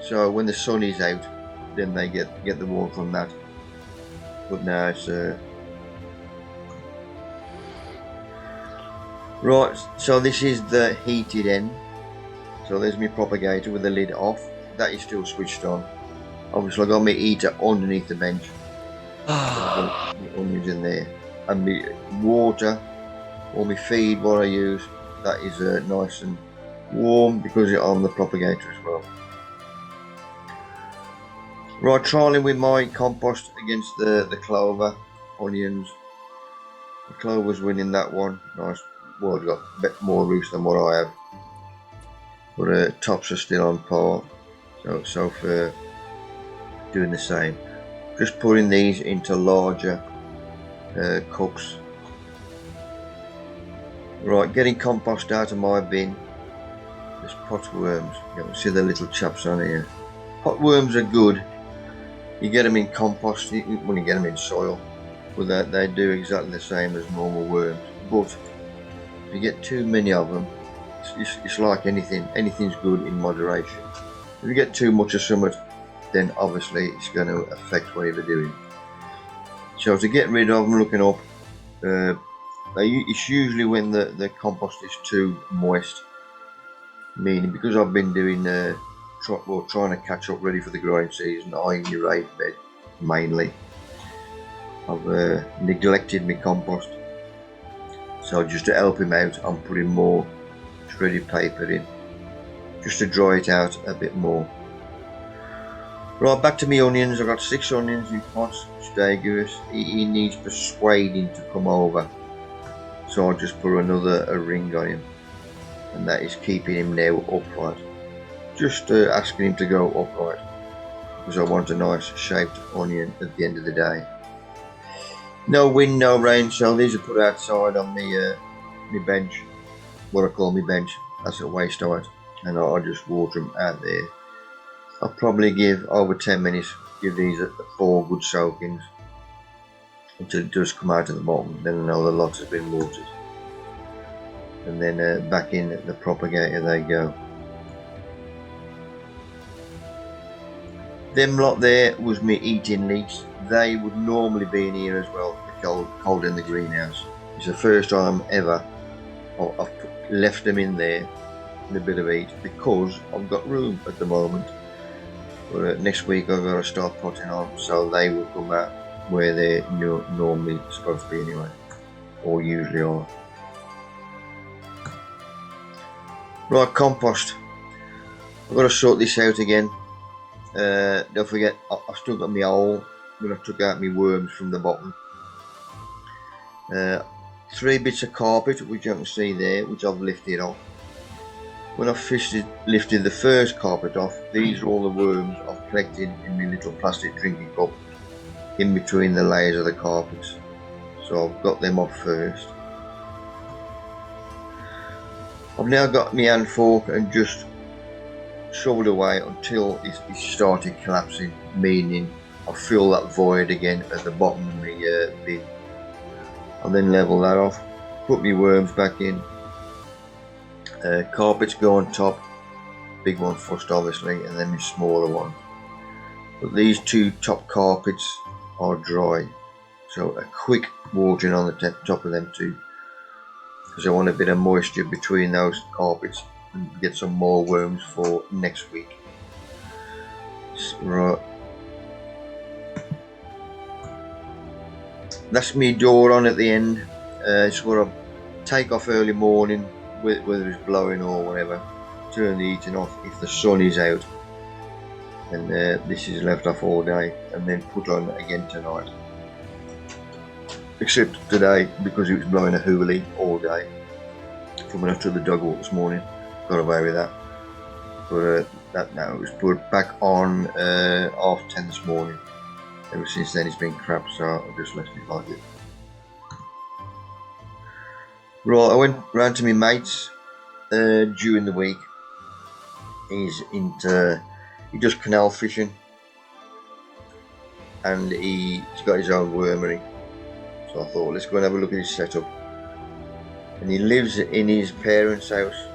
So when the sun is out, then they get the warmth from that. But now it's right. So this is the heated end. So there's my propagator with the lid off. That is still switched on. Obviously I got my heater underneath the bench. So onions in there. And my water or my feed, what I use, that is nice and warm because it's on the propagator as well. Right, trialling with my compost against the clover onions. The clover's winning that one. Nice. Well, it's got a bit more roots than what I have. But tops are still on par. So for doing the same. Just putting these into larger cups. Right, getting compost out of my bin. There's potworms. You can see the little chaps on here. Potworms are good. You get them in compost when you get them in soil, but they do exactly the same as normal worms. But if you get too many of them, it's like anything. Anything's good in moderation. If you get too much of something, then obviously it's going to affect what you're doing. So to get rid of them, looking up, it's usually when the compost is too moist. Meaning, because I've been doing trying to catch up ready for the growing season, I use raised bed mainly. I've neglected my compost, so just to help him out, I'm putting more shredded paper in, just to dry it out a bit more. Right, back to my onions. I've got 6 onions in pots. Stegosaurus. He needs persuading to come over, so I'll just put a ring on him, and that is keeping him now upright. Just asking him to go upright because I want a nice shaped onion at the end of the day. No wind, no rain, so these are put outside on my bench, what I call my bench. That's a waste height, and I just water them out there. I'll probably give over 10 minutes, give these 4 good soakings until it does come out at the bottom. Then I know the lot has been watered, and then back in the propagator they go. Them lot there was me eating leeks. they would normally be in here as well, the cold in the greenhouse. It's the first time ever I've left them in there in a bit of heat because I've got room at the moment. But next week I've got to start potting on, so they will come out where they're normally supposed to be anyway, or usually are. Right, compost. I've got to sort this out again. Don't forget, I've still got my hole when I took out my worms from the bottom. 3 bits of carpet, which you can see there, which I've lifted off. When I lifted the first carpet off, these are all the worms I've collected in my little plastic drinking cup in between the layers of the carpets. So I've got them off first. I've now got my hand fork and just shoveled away until it started collapsing, meaning I fill that void again at the bottom of my bin. I'll then level that off, put my worms back in. Carpets go on top, big one first obviously, and then the smaller one. But these 2 top carpets are dry, so a quick watering on the top of them too, because I want a bit of moisture between those carpets and get some more worms for next week. Right, that's me door on at the end. It's what I take off early morning, whether it's blowing or whatever, turn the heating off if the sun is out, and this is left off all day and then put on again tonight, except today because it was blowing a hoolie all day from when I took the dog walk this morning. Got away with that, but that now it was put back on 10:30 this morning. Ever since then it's been crap, so I just left it like it. Right, I went round to my mates during the week. He does canal fishing, and he's got his own wormery. So I thought, let's go and have a look at his setup. And he lives in his parents' house.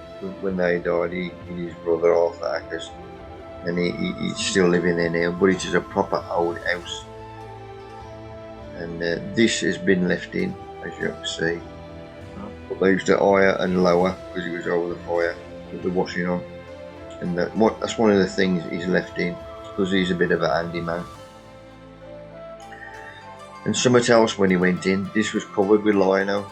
When they died, he and his brother Arthur Ackers, and he's still living there now, but it is a proper old house. And this has been left in, as you can see. But they used to higher and lower because it was over the fire with the washing on, and that's one of the things he's left in because he's a bit of a handyman. And something else, when he went in, this was covered with lino,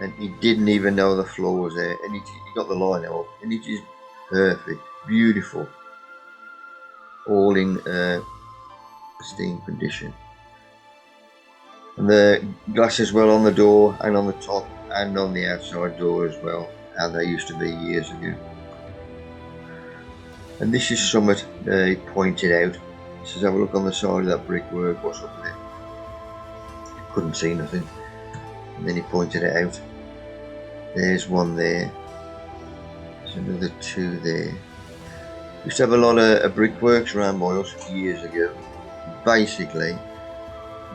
and he didn't even know the floor was there, and he got the lino up, and it is perfect, beautiful, all in pristine condition. And the glass as well on the door and on the top and on the outside door as well, how they used to be years ago. And this is something he pointed out. He says, have a look on the side of that brickwork, what's up there? Couldn't see nothing, and then he pointed it out. There's one there, there's another 2 there. Used to have a lot of brickworks around my house years ago. Basically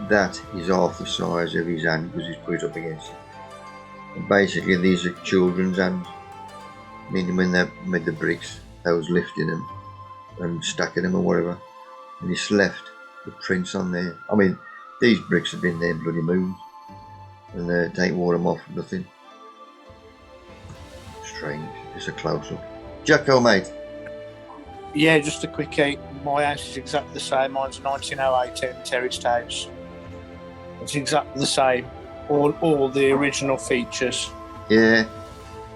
that is half the size of his hand because he's put it up against it. And basically these are children's hands, meaning when they made the bricks they was lifting them and stacking them or whatever, and he's left the prints on there. I mean, these bricks have been there bloody moons, and they ain't wore them off, nothing. Strange, it's a close-up. Jacko, mate. Yeah, just a quickie. My house is exactly the same. Mine's 1908 terraced house. It's exactly the same. All the original features. Yeah.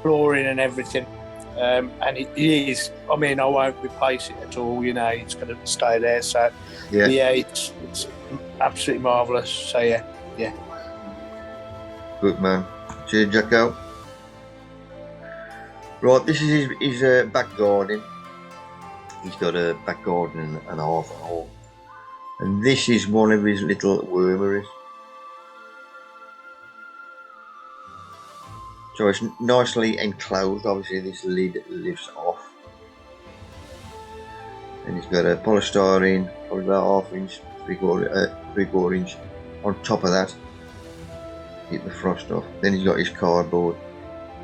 Flooring and everything. And it is, I mean, I won't replace it at all, you know, it's going to stay there. So, yeah, it's absolutely marvellous. So, yeah. Good man. Cheers, Jacko. Right, this is his back garden. He's got a back garden and a half a hole. And this is one of his little wormeries. So it's nicely enclosed. Obviously this lid lifts off. And he's got a polystyrene, probably about half inch, three-quarter inch on top of that. Keep the frost off. Then he's got his cardboard.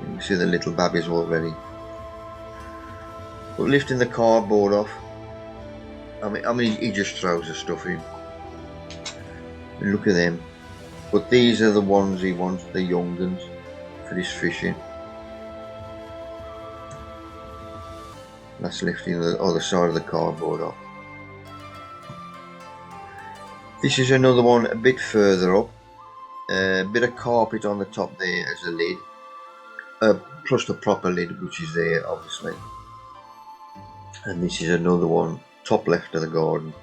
You can see the little babbies already. But lifting the cardboard off, I mean he just throws the stuff in. Look at them. But these are the ones he wants, the young ones, for this fishing. That's lifting the other side of the cardboard off. This is another one a bit further up. A bit of carpet on the top there as a lid. Plus the proper lid, which is there obviously. And this is another one, top left of the garden.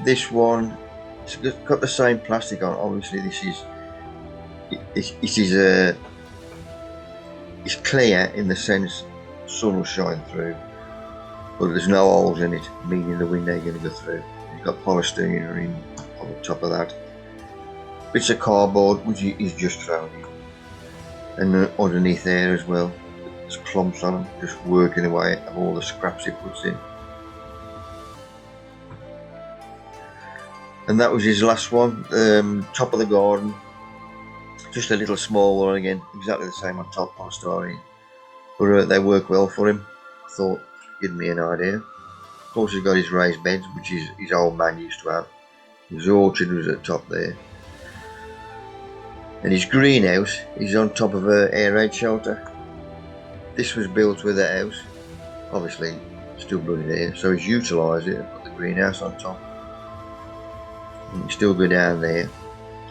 This one, it's got the same plastic on. Obviously, it's clear in the sense sun will shine through, but there's no holes in it, meaning the wind ain't going to go through. You've got polystyrene on the top of that. Bits of cardboard, which is just thrown in, and underneath there as well. There's clumps on them, just working away at all the scraps he puts in. And that was his last one, top of the garden. Just a little small one again, exactly the same on top, polystyrene. But they work well for him. I thought, give me an idea. Of course, he's got his raised beds, which his old man used to have. His orchard was at the top there. And his greenhouse is on top of an air raid shelter. This was built with a house, obviously still bloody there, so he's utilised it and put the greenhouse on top. And he's still go down there,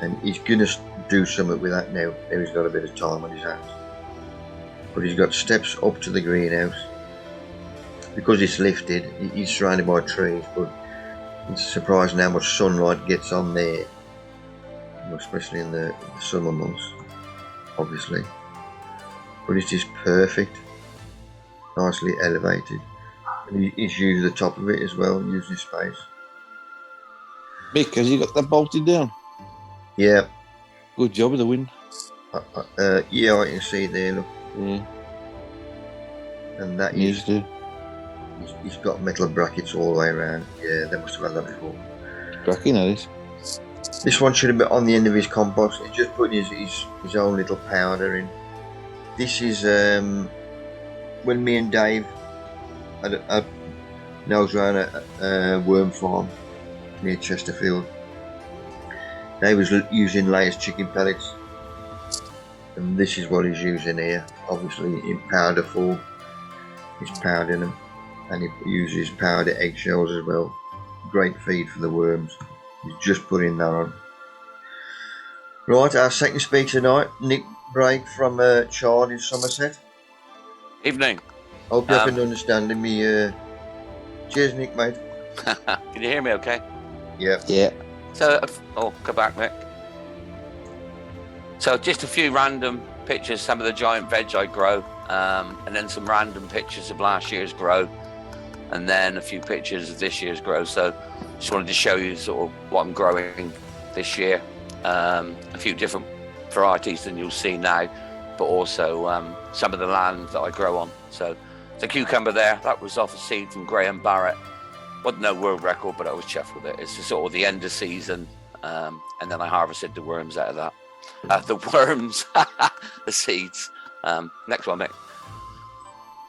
and he's going to do something with that now. Now he's got a bit of time on his hands. But he's got steps up to the greenhouse. Because it's lifted, he's surrounded by trees, but it's surprising how much sunlight gets on there, especially in the summer months, obviously. But it's just perfect, nicely elevated. And he's used the top of it as well, using space. Mick, has he got that bolted down? Yeah. Good job with the wind. Yeah, I can see there, look. Yeah. And that Needs to. He's got metal brackets all the way around. Yeah, they must have had that before. Cracking at it. This one should have been on the end of his compost. He's just putting his own little powder in. This is when me and Dave had nose around a worm farm near Chesterfield. Dave was using layers chicken pellets, and this is what he's using here. Obviously in powder form, he's powdering them, and he uses powdered eggshells as well. Great feed for the worms. He's just putting that on. Right, our second speaker tonight, Nick Brake from Chard in Somerset. Evening. Hope you can understand me. Cheers, Nick, mate. Can you hear me okay? Yeah. Yeah. So, come back, Mick. So just a few random pictures, some of the giant veg I grow, and then some random pictures of last year's grow, and then a few pictures of this year's grow. So just wanted to show you sort of what I'm growing this year. A few different varieties than you'll see now, but also some of the land that I grow on. So the cucumber there, that was off a seed from Graham Barrett. Wasn't no world record, but I was chuffed with it. It's sort of the end of season, and then I harvested the worms out of that. The worms, the seeds. Next one, Mick.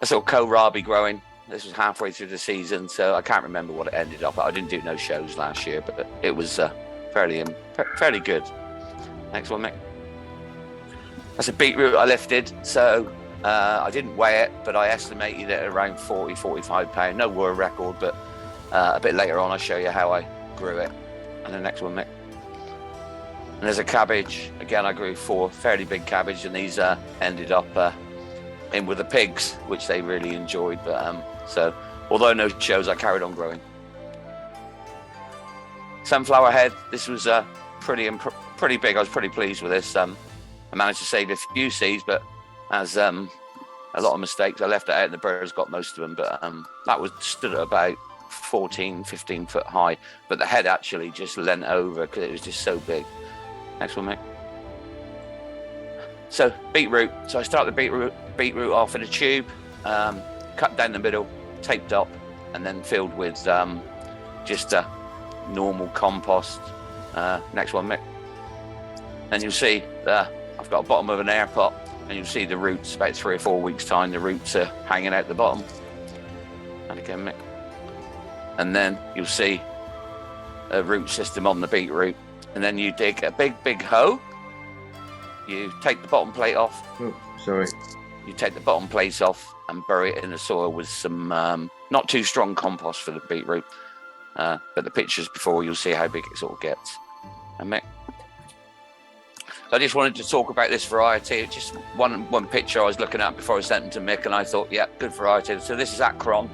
A sort of kohlrabi growing. This was halfway through the season, so I can't remember what it ended up at. I didn't do no shows last year, but it was fairly good. Next one, Mick. That's a beetroot I lifted, so I didn't weigh it, but I estimated it at around 40-45 pound. No world record, but a bit later on I'll show you how I grew it. And the next one, Mick. And there's a cabbage. Again, I grew 4 fairly big cabbage, and these ended up in with the pigs, which they really enjoyed. But so, although no shows, I carried on growing. Sunflower head. This was pretty big. I was pretty pleased with this. I managed to save a few seeds, but as a lot of mistakes, I left it out, and the birds got most of them. But that was stood at about 14-15 foot high, but the head actually just leant over because it was just so big. Next one, Mick. So beetroot. So I start the beetroot off in a tube, cut down the middle, taped up, and then filled with just normal compost. Next one, Mick. And you'll see I've got a bottom of an air pot, and you'll see the roots. About 3 or 4 weeks time, the roots are hanging out the bottom. And again, Mick. And then you'll see a root system on the beetroot, and then you dig a big hole. You take the bottom plate off. Oh, sorry. You take the bottom plates off and bury it in the soil with some not too strong compost for the beetroot. But the pictures before, you'll see how big it sort of gets. And Mick, I just wanted to talk about this variety. It's just one picture I was looking at before I sent it to Mick, and I thought, yeah, good variety. So this is Akron.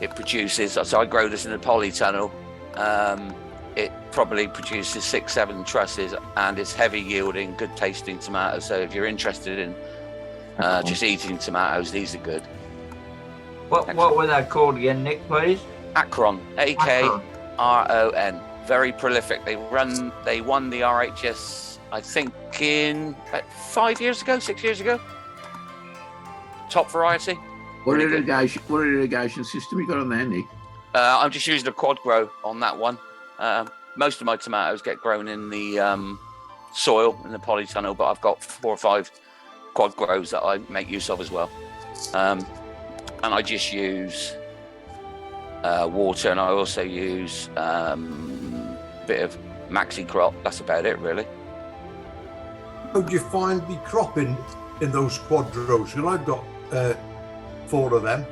It produces, so I grow this in a polytunnel. It probably produces 6-7 trusses, and it's heavy yielding, good tasting tomatoes. So if you're interested in just eating tomatoes, these are good. What were they called again, Nick, please? Akron, Akron. Very prolific. They won the RHS, I think, in 6 years ago. Top variety. What irrigation system you got on there, Nick? I'm just using a quad grow on that one. Most of my tomatoes get grown in the soil in the polytunnel, but I've got 4 or 5 quad grows that I make use of as well. And I just use water, and I also use a bit of maxi crop. That's about it, really. How do you find the crop in those quad rows? Because I've got 4 of them.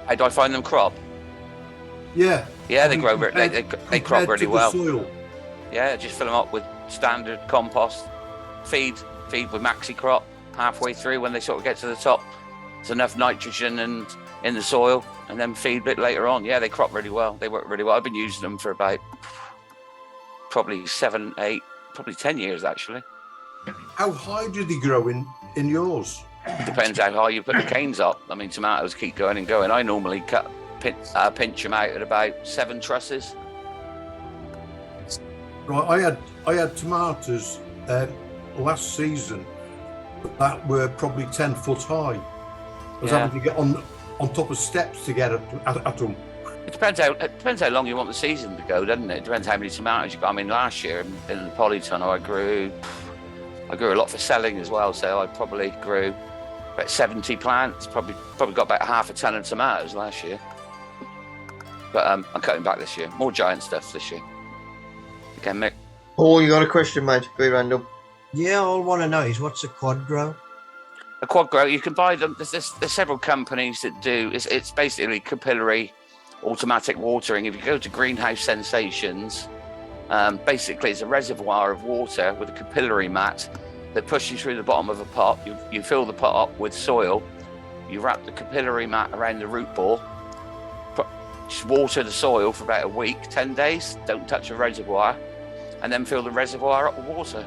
How do I find them crop? Yeah. Yeah, they grow. They crop really well. Soil. Yeah, just fill them up with standard compost. Feed with maxi crop halfway through when they sort of get to the top. There's enough nitrogen and in the soil, and then feed a bit later on. Yeah, they crop really well. They work really well. I've been using them for about probably 7, 8, probably 10 years actually. How high do they grow in yours? Depends how high you put the canes up. I mean, tomatoes keep going and going. I normally pinch them out at about 7 trusses. Right, I had tomatoes last season that were probably 10 foot high. I was having to get on top of steps to get at them. It depends how long you want the season to go, doesn't it? It depends how many tomatoes you got. I mean, last year in the polytunnel, I grew a lot for selling as well. So I probably grew about 70 plants. Probably got about half a ton of tomatoes last year. But I'm cutting back this year. More giant stuff this year. Okay, Mick. Oh, you got a question, mate? Be random. Yeah, all I want to know is what's a quad grow? A quad grow, you can buy them. There's several companies that do. It's basically capillary automatic watering. If you go to Greenhouse Sensations, basically it's a reservoir of water with a capillary mat that pushes through the bottom of a pot. You fill the pot up with soil. You wrap the capillary mat around the root ball. Just water the soil for about a week, 10 days. Don't touch the reservoir, and then fill the reservoir up with water.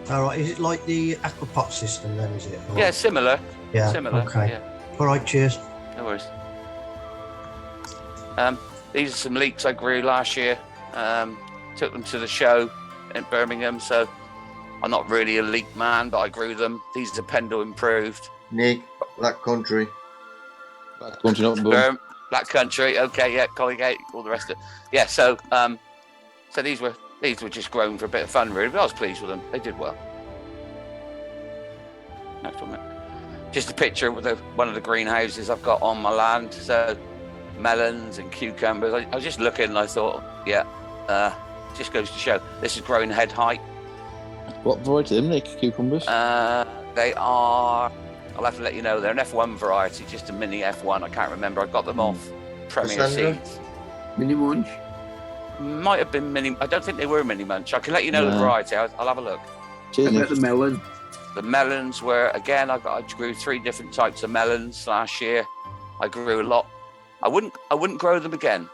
All right, is it like the aquapot system then, is it? Or... Yeah, similar. Yeah, similar. okay. Yeah. All right, cheers. No worries. These are some leeks I grew last year. Took them to the show in Birmingham, so I'm not really a leek man, but I grew them. These are Pendle improved. Nick, Black Country. Black Country, not boom. Black Country, okay, yeah, Colligate, all the rest of it. Yeah, so these were just grown for a bit of fun, really, but I was pleased with them. They did well. Next one, just a picture with one of the greenhouses I've got on my land. So melons and cucumbers. I was just looking and I thought, yeah, just goes to show. This is growing head height. What variety are them, Nick? Cucumbers? They are, I'll have to let you know, they're an F1 variety, just a mini F1. I can't remember. I got them off Premier Seeds. Mini Munch? Might have been mini. I don't think they were mini munch. I can let you know the variety. I'll have a look. Cheers, about the melon. The melons were, again, I grew 3 different types of melons last year. I grew a lot. I wouldn't grow them again.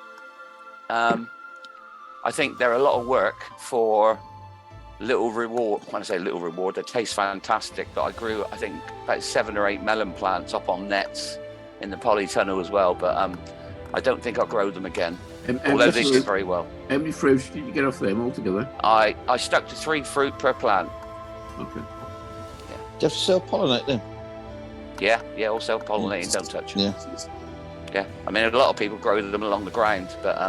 I think they're a lot of work for little reward. When I say little reward, they taste fantastic. But I grew, I think, about 7 or 8 melon plants up on nets in the polytunnel as well. But I don't think I'll grow them again. Although they did very well. How many fruits did you get off them altogether? I stuck to 3 fruit per plant. Okay. Yeah. Do you have to self-pollinate then? Yeah, all self-pollinating, don't touch them. Yeah. Yeah, I mean, a lot of people grow them along the ground, but I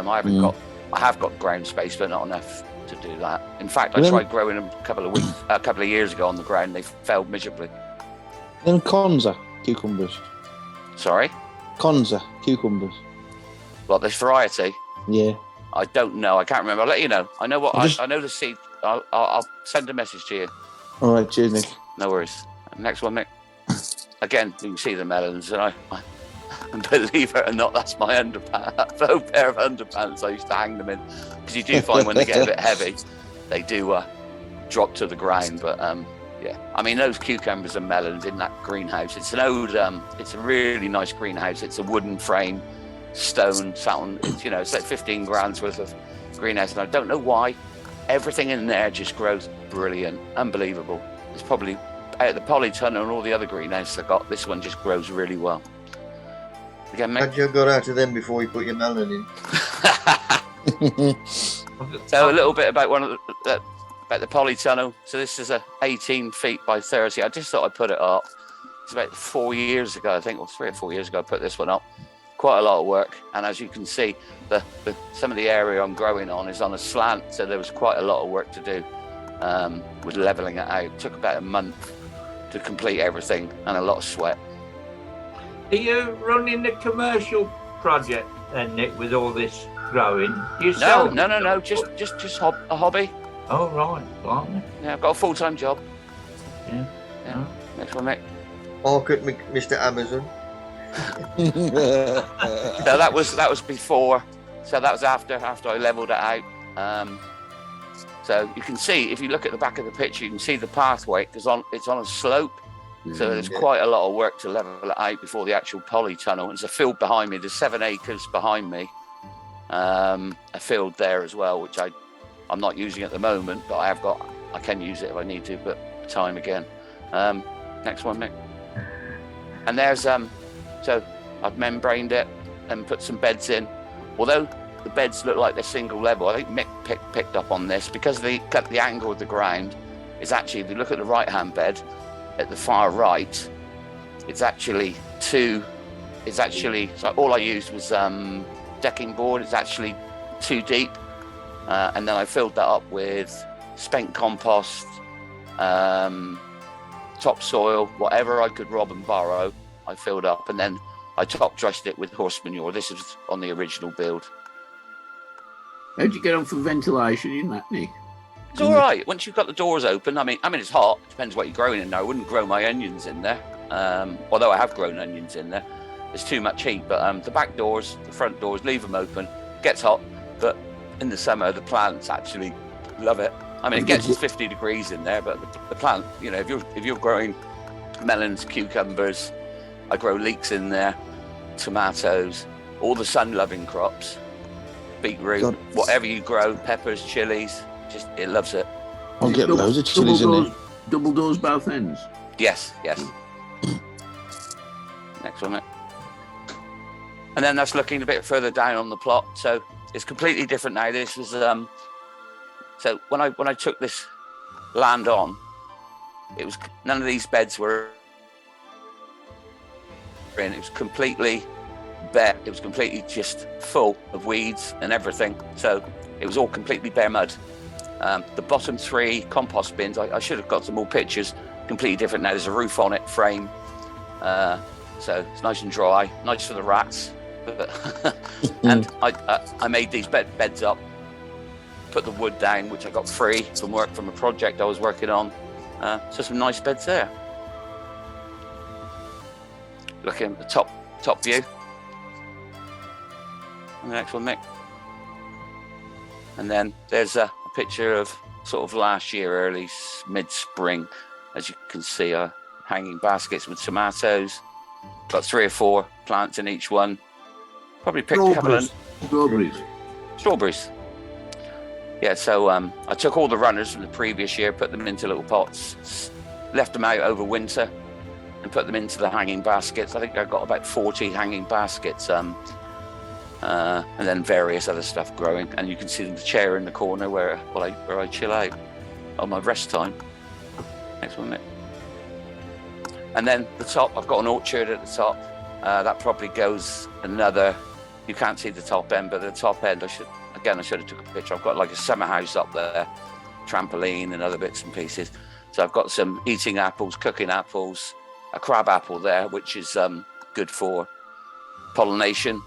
have got ground space, but not enough to do that. In fact, I tried growing them a couple of years ago on the ground. They failed miserably. Then Konza cucumbers. Sorry? Konza cucumbers. Well, this variety, Yeah. I don't know. I can't remember. I'll let you know. I know what Just- I know the seed. I'll send a message to you. All right. Cheers, Nick. No worries. Next one, Nick. Again, you can see the melons, and I believe it or not, that's my underpants. An old pair of underpants I used to hang them in, because you do find when they get a bit heavy, they do drop to the ground. But yeah, I mean, those cucumbers and melons in that greenhouse. It's an old, it's a really nice greenhouse. It's a wooden frame, stone, something. It's, you know, it's like 15 grand's worth of greenhouse, and I don't know why. Everything in there just grows brilliant, unbelievable. It's probably out of the Polytunnel and all the other greenhouses I got, this one just grows really well. Again, mate. Had you got out of them before you put your melon in? So a little bit about about the Polytunnel. So this is 18 feet by 30. I just thought I'd put it up. It's about 4 years ago, I think, or 3 or 4 years ago, I put this one up. Quite a lot of work, and as you can see, some of the area I'm growing on is on a slant, so there was quite a lot of work to do with leveling it out. It took about a month to complete everything, and a lot of sweat. Are you running the commercial project then, Nick, with all this growing? Do you sell? No. Just a hobby. Oh right, blimey. Yeah, I've got a full-time job. Yeah. Yeah. Next one, Nick. Market Mr. Amazon. So that was before. So that was after I leveled it out. So you can see, if you look at the back of the picture, you can see the pathway because it's on a slope. So there's quite a lot of work to level it out before the actual Polytunnel. There's a field behind me. There's 7 acres behind me. A field there as well, which I'm not using at the moment, but I can use it if I need to, but time again. Next one, Nick. And there's so I've membraned it and put some beds in. Although the beds look like they're single level, I think Mick picked up on this because the angle of the ground is actually, if you look at the right-hand bed at the far right, it's actually so all I used was decking board. It's actually 2 deep, and then I filled that up with spent compost, topsoil, whatever I could rob and borrow. I filled up, and then I top dressed it with horse manure. This is on the original build. How'd you get on for ventilation in that, Nick? It's all right once you've got the doors open. I mean it's hot. It depends what you're growing in there. I wouldn't grow my onions in there, although I have grown onions in there. There's too much heat. But the back doors, the front doors, leave them open. It gets hot, but in the summer the plants actually love it. I mean, it gets 50 degrees in there, but the plant, you know, if you're growing melons, cucumbers, I grow leeks in there, tomatoes, all the sun-loving crops, beetroot, whatever you grow, peppers, chilies, just it loves it. I'll get loads of chilies in there. Double doors both ends? Yes. Next one, mate. And then that's looking a bit further down on the plot, so it's completely different now. This was so when I took this land on, it was none of these beds were in. It was completely bare. It was completely just full of weeds and everything. So it was all completely bare mud. The bottom 3 compost bins, I should have got some more pictures. Completely different now. There's a roof on it, frame. So it's nice and dry, nice for the rats. And I made these beds up, put the wood down, which I got free from a project I was working on. So some nice beds there. Looking at the top view. And the next one, Mick. And then there's a picture of sort of last year, early mid-spring. As you can see, hanging baskets with tomatoes. Got 3 or 4 plants in each one. Probably picked a couple of strawberries. Yeah, so I took all the runners from the previous year, put them into little pots, left them out over winter, and put them into the hanging baskets. I think I got about 40 hanging baskets, and then various other stuff growing. And you can see the chair in the corner where I chill out on my rest time. Next one, mate. And then the top, I've got an orchard at the top. That probably goes another. You can't see the top end, but the top end, I should have took a picture. I've got like a summer house up there, trampoline and other bits and pieces. So I've got some eating apples, cooking apples, a crab apple there, which is good for pollination.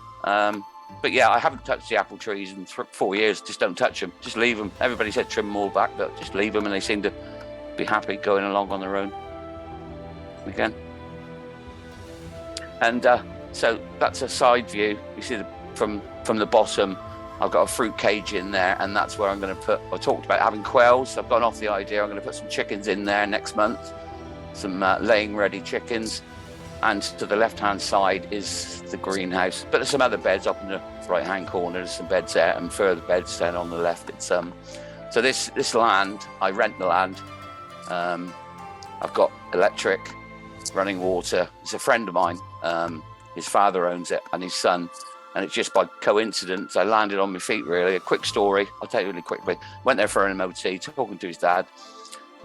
But yeah, I haven't touched the apple trees in 4 years. Just don't touch them. Just leave them. Everybody said trim them all back, but just leave them, and they seem to be happy going along on their own. Again. And so that's a side view. You see from the bottom, I've got a fruit cage in there, and that's where I'm going to put. I talked about having quails. I've gone off the idea. I'm going to put some chickens in there next month. Some laying ready chickens. And to the left-hand side is the greenhouse. But there's some other beds up in the right-hand corner. There's some beds there, and further beds then on the left. It's so this land, I rent the land. I've got electric, running water. It's a friend of mine. His father owns it, and his son. And it's just by coincidence I landed on my feet. Really, a quick story. I'll tell you really quickly. Went there for an MOT, talking to his dad.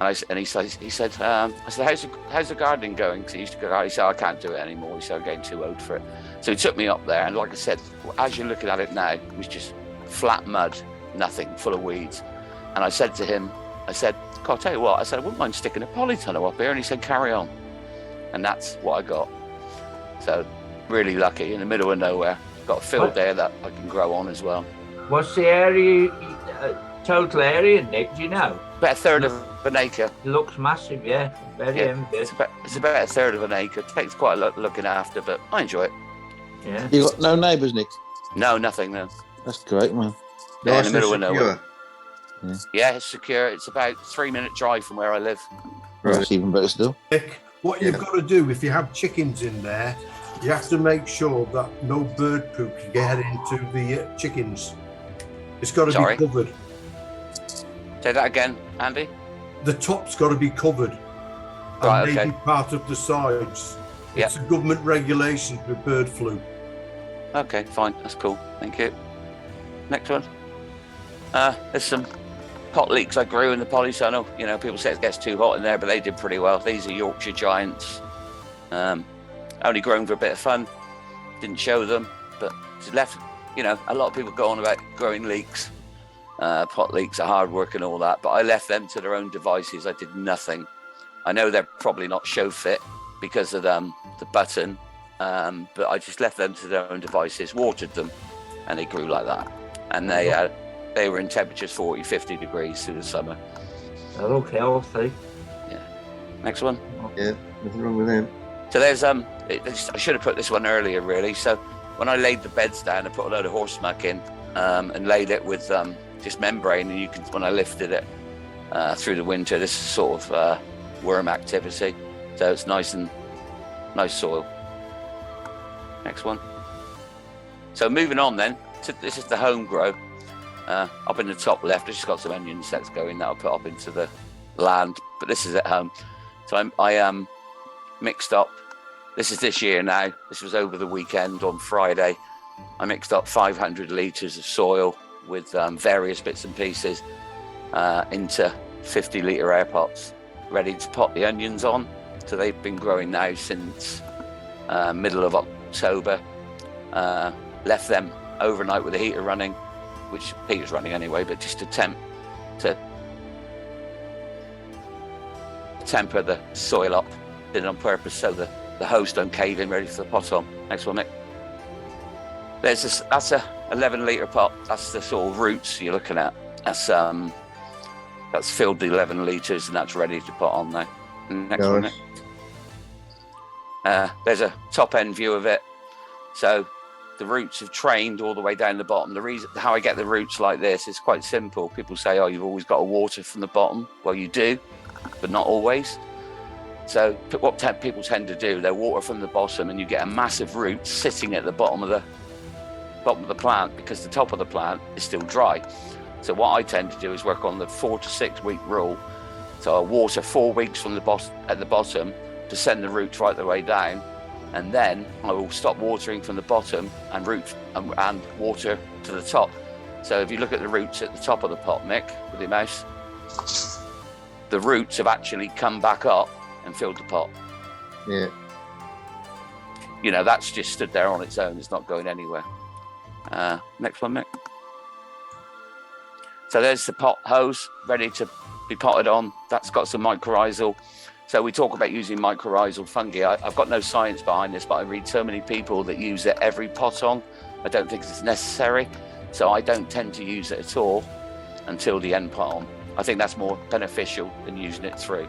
And he said, I said, how's the gardening going? Because he used to go out. He said, I can't do it anymore. He said, I'm getting too old for it. So he took me up there. And like I said, as you're looking at it now, it was just flat mud, nothing, full of weeds. And I said to him, I said, God, I'll tell you what, I said, I wouldn't mind sticking a polytunnel up here. And he said, carry on. And that's what I got. So really lucky in the middle of nowhere. Got a field there that I can grow on as well. What's the area, total area, Nick? Do you know? About a third of an acre. It looks massive, yeah. Very it's about a third of an acre. It takes quite a lot looking after, but I enjoy it. Yeah. You got no neighbours, Nick? No, nothing, no. That's great, man. Yeah, in the middle of nowhere. Yeah. It's secure. It's about a 3-minute drive from where I live. Right. That's even better still. Nick, what you've got to do if you have chickens in there, you have to make sure that no bird poop can get into the chickens. It's got to be covered. Say that again, Andy. The top's got to be covered, and maybe part of the sides. Yeah. It's a government regulation for bird flu. Okay, fine. That's cool. Thank you. Next one. There's some pot leeks I grew in the Polytunnel. You know, people say it gets too hot in there, but they did pretty well. These are Yorkshire Giants. Only grown for a bit of fun. Didn't show them, but just left. You know, a lot of people go on about growing leeks. Pot leeks are hard work and all that, but I left them to their own devices. I did nothing. I know they're probably not show fit because of the button, but I just left them to their own devices, watered them, and they grew like that. And they were in temperatures 40, 50 degrees through the summer. They look healthy. Yeah. Next one. Yeah, nothing wrong with them. So there's I should have put this one earlier really. So when I laid the beds down, I put a load of horse muck in and laid it with just membrane, and you can, when I lifted it through the winter, this is sort of worm activity. So it's nice soil. Next one. So moving on then, this is the home grow. Up in the top left, I've just got some onion sets going that I'll put up into the land, but this is at home. So I mixed up, this is this year now, this was over the weekend on Friday. I mixed up 500 litres of soil with various bits and pieces into 50-litre air pots, ready to pot the onions on. So they've been growing now since middle of October. Left them overnight with the heater running, which heater's running anyway, but just to temper the soil up, did it on purpose so the hose don't cave in, ready for the pot on. Next one, Nick. That's a 11-litre pot. That's the sort of roots you're looking at. That's filled the 11 litres and that's ready to pot on now. Next one, Nick. There's a top end view of it. So the roots have trained all the way down the bottom. The reason how I get the roots like this is quite simple. People say, oh, you've always got to water from the bottom. Well, you do, but not always. So what people tend to do, they water from the bottom and you get a massive root sitting at the bottom of the plant because the top of the plant is still dry. So what I tend to do is work on the 4 to 6 week rule. So I water 4 weeks from at the bottom to send the roots right the way down, and then I will stop watering from the bottom and and water to the top. So if you look at the roots at the top of the pot, Mick, with your mouse, the roots have actually come back up and filled the pot. Yeah. You know, that's just stood there on its own. It's not going anywhere. Next one, Mick. So there's the pot hose ready to be potted on. That's got some mycorrhizal. So we talk about using mycorrhizal fungi. I've got no science behind this, but I read so many people that use it every pot on I don't think it's necessary, so I don't tend to use it at all until the end pot on. I think that's more beneficial than using it through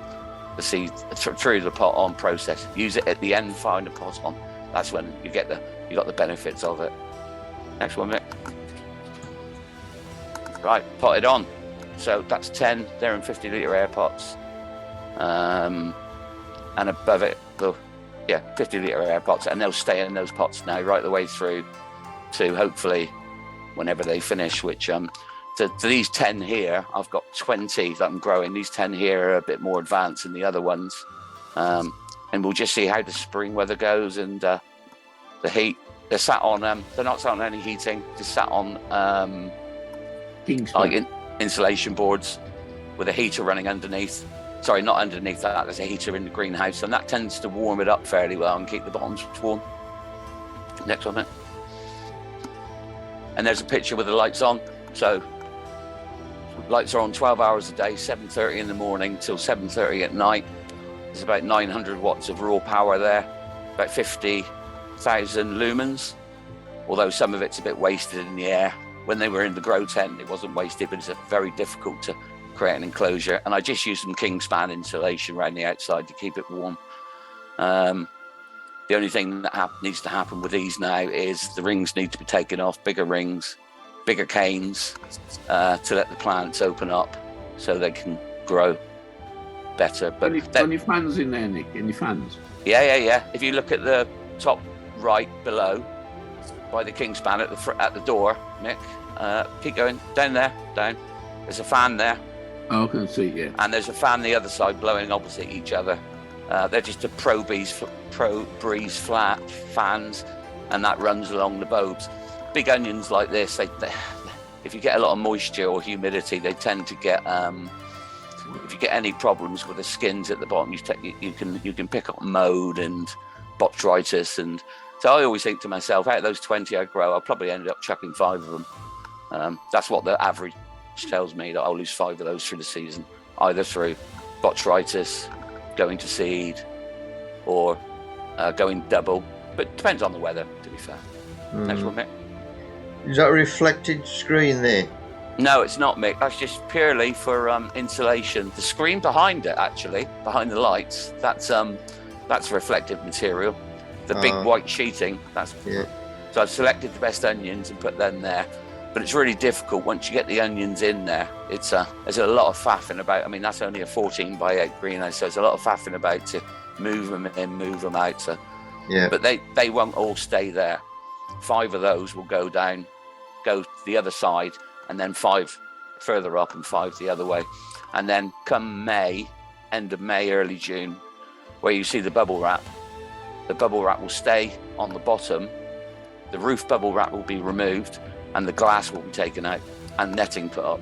the seed, through the pot on process. Use it at the end, find the pot on. That's when you got the benefits of it. Next one, Mick. Right, potted on. So that's 10. They're in 50-litre air pots, and above it, 50-litre air pots, and they'll stay in those pots now right the way through to hopefully whenever they finish. Which to these 10 here, I've got 20 that I'm growing. These 10 here are a bit more advanced than the other ones, and we'll just see how the spring weather goes and the heat. They're sat on. They're not sat on any heating. Just sat on like insulation boards with a heater running underneath. Sorry, not underneath that. There's a heater in the greenhouse, and that tends to warm it up fairly well and keep the bottoms warm. Next one, and there's a picture with the lights on. So lights are on 12 hours a day, 7:30 in the morning till 7:30 at night. There's about 900 watts of raw power there, about 50,000 lumens, although some of it's a bit wasted in the air. When they were in the grow tent, it wasn't wasted, but it's very difficult to create an enclosure. And I just used some Kingspan insulation around the outside to keep it warm. The only thing that needs to happen with these now is the rings need to be taken off, bigger rings, bigger canes, to let the plants open up so they can grow better. But any fans in there, Nick? Any fans? Yeah. If you look at the top right below, by the Kingspan at the door, Nick, keep going down there, down. There's a fan there. Oh, I can see, yeah. And there's a fan the other side blowing opposite each other. They're just a pro breeze flat fans, and that runs along the bulbs. Big onions like this, if you get a lot of moisture or humidity, they tend to get. If you get any problems with the skins at the bottom, you can pick up mold and botrytis, and so I always think to myself, out of those 20 I grow, I'll probably end up chucking 5 of them. That's what the average tells me, that I'll lose 5 of those through the season, either through botrytis, going to seed, or going double. But it depends on the weather, to be fair. Next one, Mick. Is that a reflected screen there? No, it's not, Mick. That's just purely for insulation. The screen behind it, actually, behind the lights, that's reflective material. The big white sheeting, so I've selected the best onions and put them there. But it's really difficult once you get the onions in there. There's a lot of faffing about. I mean, that's only a 14x8 greenhouse, so there's a lot of faffing about to move them in, move them out. So, but they won't all stay there. 5 of those will go down, go to the other side, and then 5 further up and 5 the other way. And then come May, end of May, early June, where you see the bubble wrap. The bubble wrap will stay on the bottom, the roof bubble wrap will be removed, and the glass will be taken out and netting put up.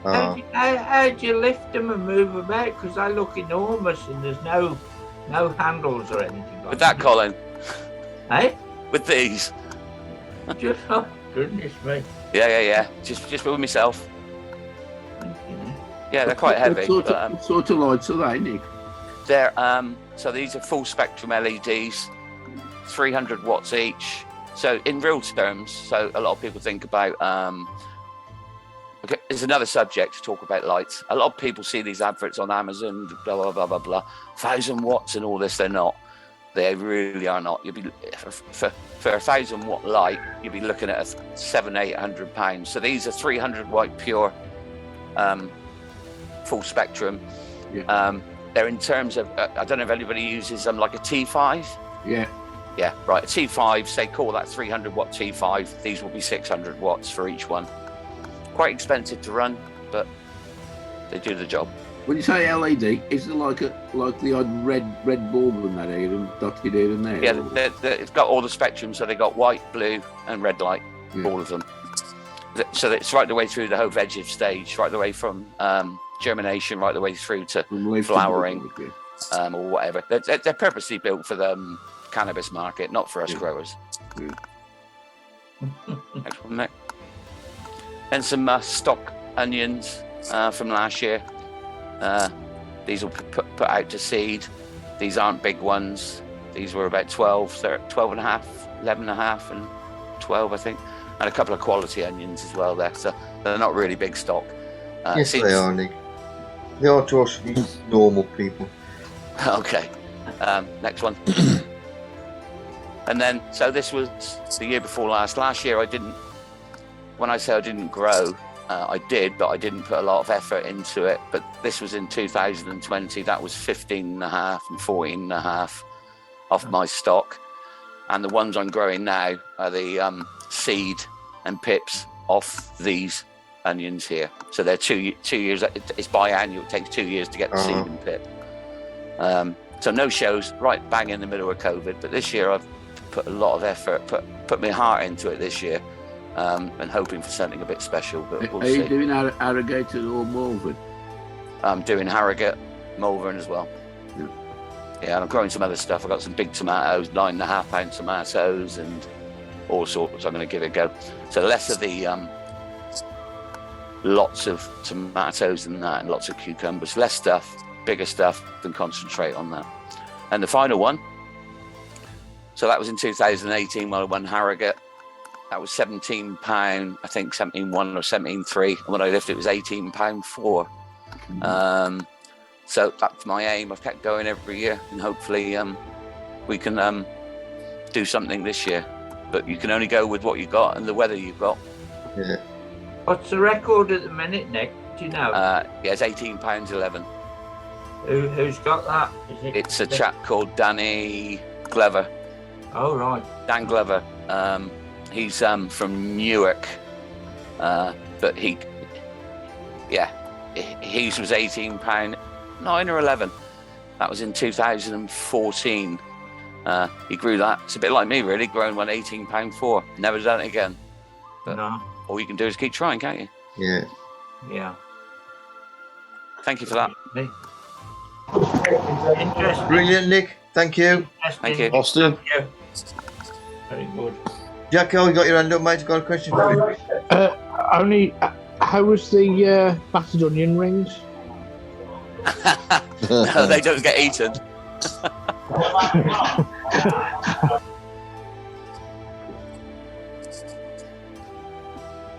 How do you lift them and move them out? Because they look enormous and there's no handles or anything like With that, Colin? Hey? With these? Just, oh, goodness me. Yeah. Just with myself. Yeah, they're quite heavy. What sort of lights are they, Nick? They're so these are full spectrum LEDs, 300 watts each. So in real terms, so a lot of people think about okay, there's another subject to talk about lights. A lot of people see these adverts on Amazon, blah blah blah blah blah, 1,000 watts and all this. They're not. They really are not. You'll be for a 1,000 watt light, you'll be looking at £700-800. So these are 300 watt pure, full spectrum. Yeah. They're in terms of, I don't know if anybody uses them like a T5. Yeah, right. A T5, say call that 300 watt T5. These will be 600 watts for each one. Quite expensive to run, but they do the job. When you say LED, is it like the odd red bulb in that here and dotted here and there? Yeah, it's got all the spectrum, so they got white, blue, and red light, all of them. So it's right the way through the whole vegetative stage, right the way from germination, right the way through to flowering, or whatever. They're purposely built for the cannabis market, not for us growers. Next one, Nick. And some stock onions from last year. These will be put out to seed. These aren't big ones. These were about 12 and a half, 11 and a half, and 12, I think, and a couple of quality onions as well there. So they're not really big stock. Yes, they are, Nick. They are to us, these normal people. Okay. Next one. And then, so this was the year before last. Last year I didn't, when I say I didn't grow, I did, but I didn't put a lot of effort into it. But this was in 2020. That was 15.5 and 14.5 off my stock. And the ones I'm growing now are the seed and pips off these onions here. So they're 2 years, it's biannual, it takes 2 years to get the seed and pip. So no shows, right bang in the middle of COVID. But this year I've put a lot of effort, put my heart into it this year, and hoping for something a bit special. But we'll Are see. you doing Harrogate or Malvern? I'm doing Harrogate, Malvern as well. Yeah, and I'm growing some other stuff. I've got some big tomatoes, 9.5 pound tomatoes, and all sorts. I'm going to give it a go. So less of the lots of tomatoes and that, and lots of cucumbers. Less stuff, bigger stuff, and concentrate on that. And the final one. So that was in 2018 when I won Harrogate. That was £17, I think 17.1 or 17.3. And when I lifted, it was £18.4. So that's my aim. I've kept going every year, and hopefully we can do something this year. But you can only go with what you got and the weather you've got. Yeah. What's the record at the minute, Nick? Do you know? Yeah, it's £18.11. Who's got that? It's a chap called Danny Glover. Oh, right. Dan Glover. He's from Newark, but his was £18.9 or 11. That was in 2014. He grew that. It's a bit like me, really, growing one £18.4. Never done it again. But no. All you can do is keep trying, can't you? Yeah. Yeah. Thank you for that. Interesting. Brilliant, Nick. Thank you. Thank you. Austin. Thank you. Very good. Jacko, you got your hand up, mate? Got a question for you? How was the battered onion rings? No, they don't get eaten.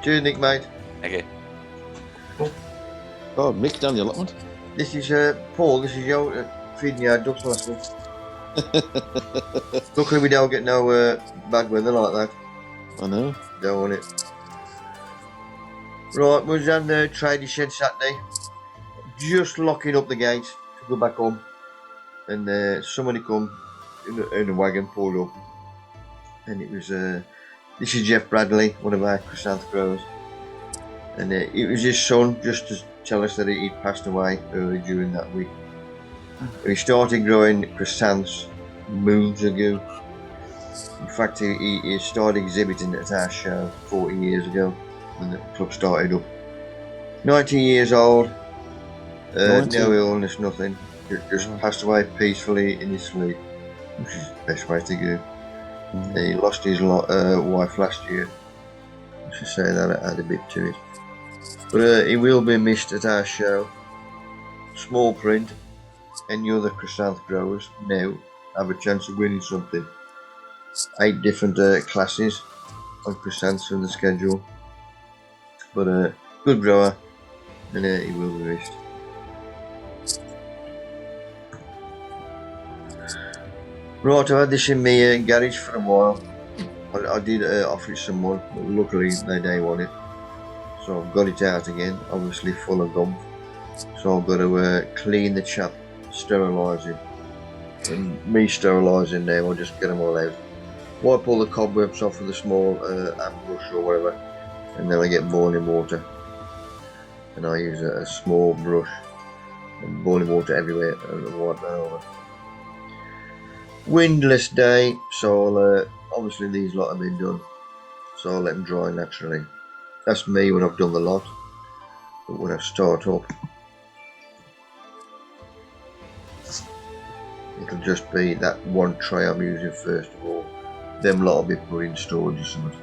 Cheers, Nick, mate. Thank you. Oh, Mick down the allotment. This is Paul. This is your feeding your ducks last week. Luckily, we don't get no bad weather like that. I know. Don't want it. Right, we was on the trading shed Saturday, just locking up the gate to go back home, and somebody come in a wagon, pulled up, and it was this is Jeff Bradley, one of our chrysanthemum growers, and it was his son, just to tell us that he'd passed away early during that week. He started growing chrysanthemums moons ago. In fact, he started exhibiting at our show 40 years ago when the club started up. 90 years old, no illness, nothing. Just passed away peacefully in his sleep, which is the best way to go. He lost his wife last year. I should say that had a bit to it. But he will be missed at our show. Small print. Any other chrysanthemum growers now have a chance of winning something. 8 different classes on chrysanthemums on the schedule. But good grower, and he will be missed. Right, I had this in my garage for a while. I did offer it someone, but luckily they don't want it. So I've got it out again, obviously full of gum. So I've got to clean the chap, sterilise it. And me sterilising now, I'll just get them all out. Wipe all the cobwebs off with a small hand brush or whatever, and then I get boiling water. And I use a small brush and boiling water everywhere and wipe that over. Windless day, so obviously these lot have been done, so I'll let them dry naturally. That's me when I've done the lot, but when I start up, it'll just be that one tray I'm using first of all. Them lot will be put in storage or something.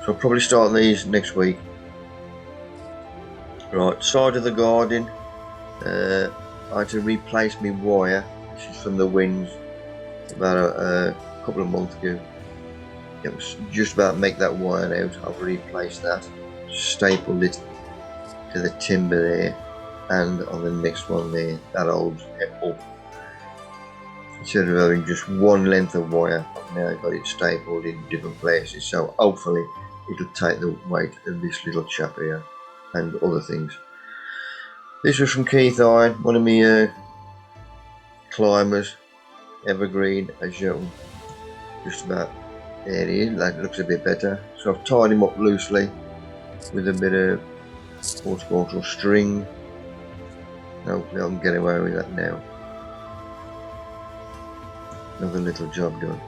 So I'll probably start these next week. Right, side of the garden, I had to replace my wire. This is from the winds about a couple of months ago. it was just about to make that wire out. I've replaced that, stapled it to the timber there, and on the next one there, that holds it up. Instead of having just one length of wire, I've now got it stapled in different places, so hopefully it'll take the weight of this little chap here and other things. This was from Keith Iron, one of my climbers, evergreen, as shown. Just about there he is, that looks a bit better. So I've tied him up loosely with a bit of horticultural string. Hopefully I can get away with that now. Another little job done.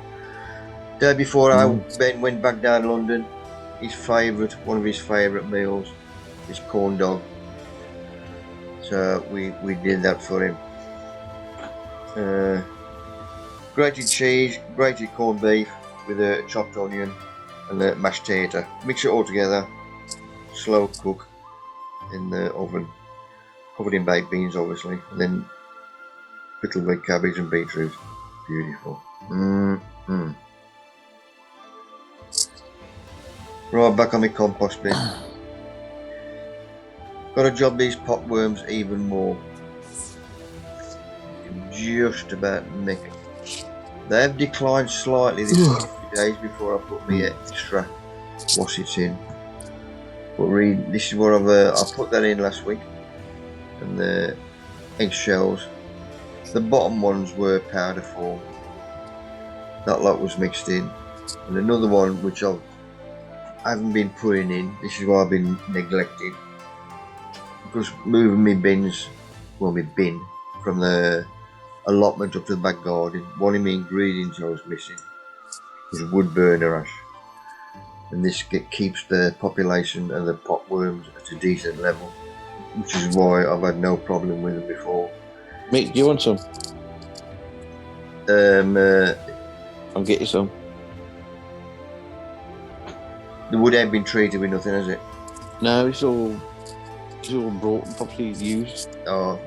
Day before Ben went back down to London, one of his favourite meals is corn dog. So we did that for him. Grated cheese, grated corned beef with a chopped onion and a mashed tater. Mix it all together, slow cook in the oven, covered in baked beans obviously, and then little red cabbage and beetroot. Beautiful. Right, back on the compost bin. Got to job these pot worms even more. Just about nick. They have declined slightly this last few days before I put my extra wassets in. But this is what I put that in last week, and the eggshells. The bottom ones were powder form. That lot was mixed in, and another one which I haven't been putting in. This is why I've been neglecting, because moving my bin from the allotment up to the back garden. One of my ingredients I was missing was wood burner ash, and this keeps the population of the pot worms at a decent level, which is why I've had no problem with them before. Mate, do you want some? I'll get you some. The wood ain't been treated with nothing, has it? No, it's all brought and properly used. Oh.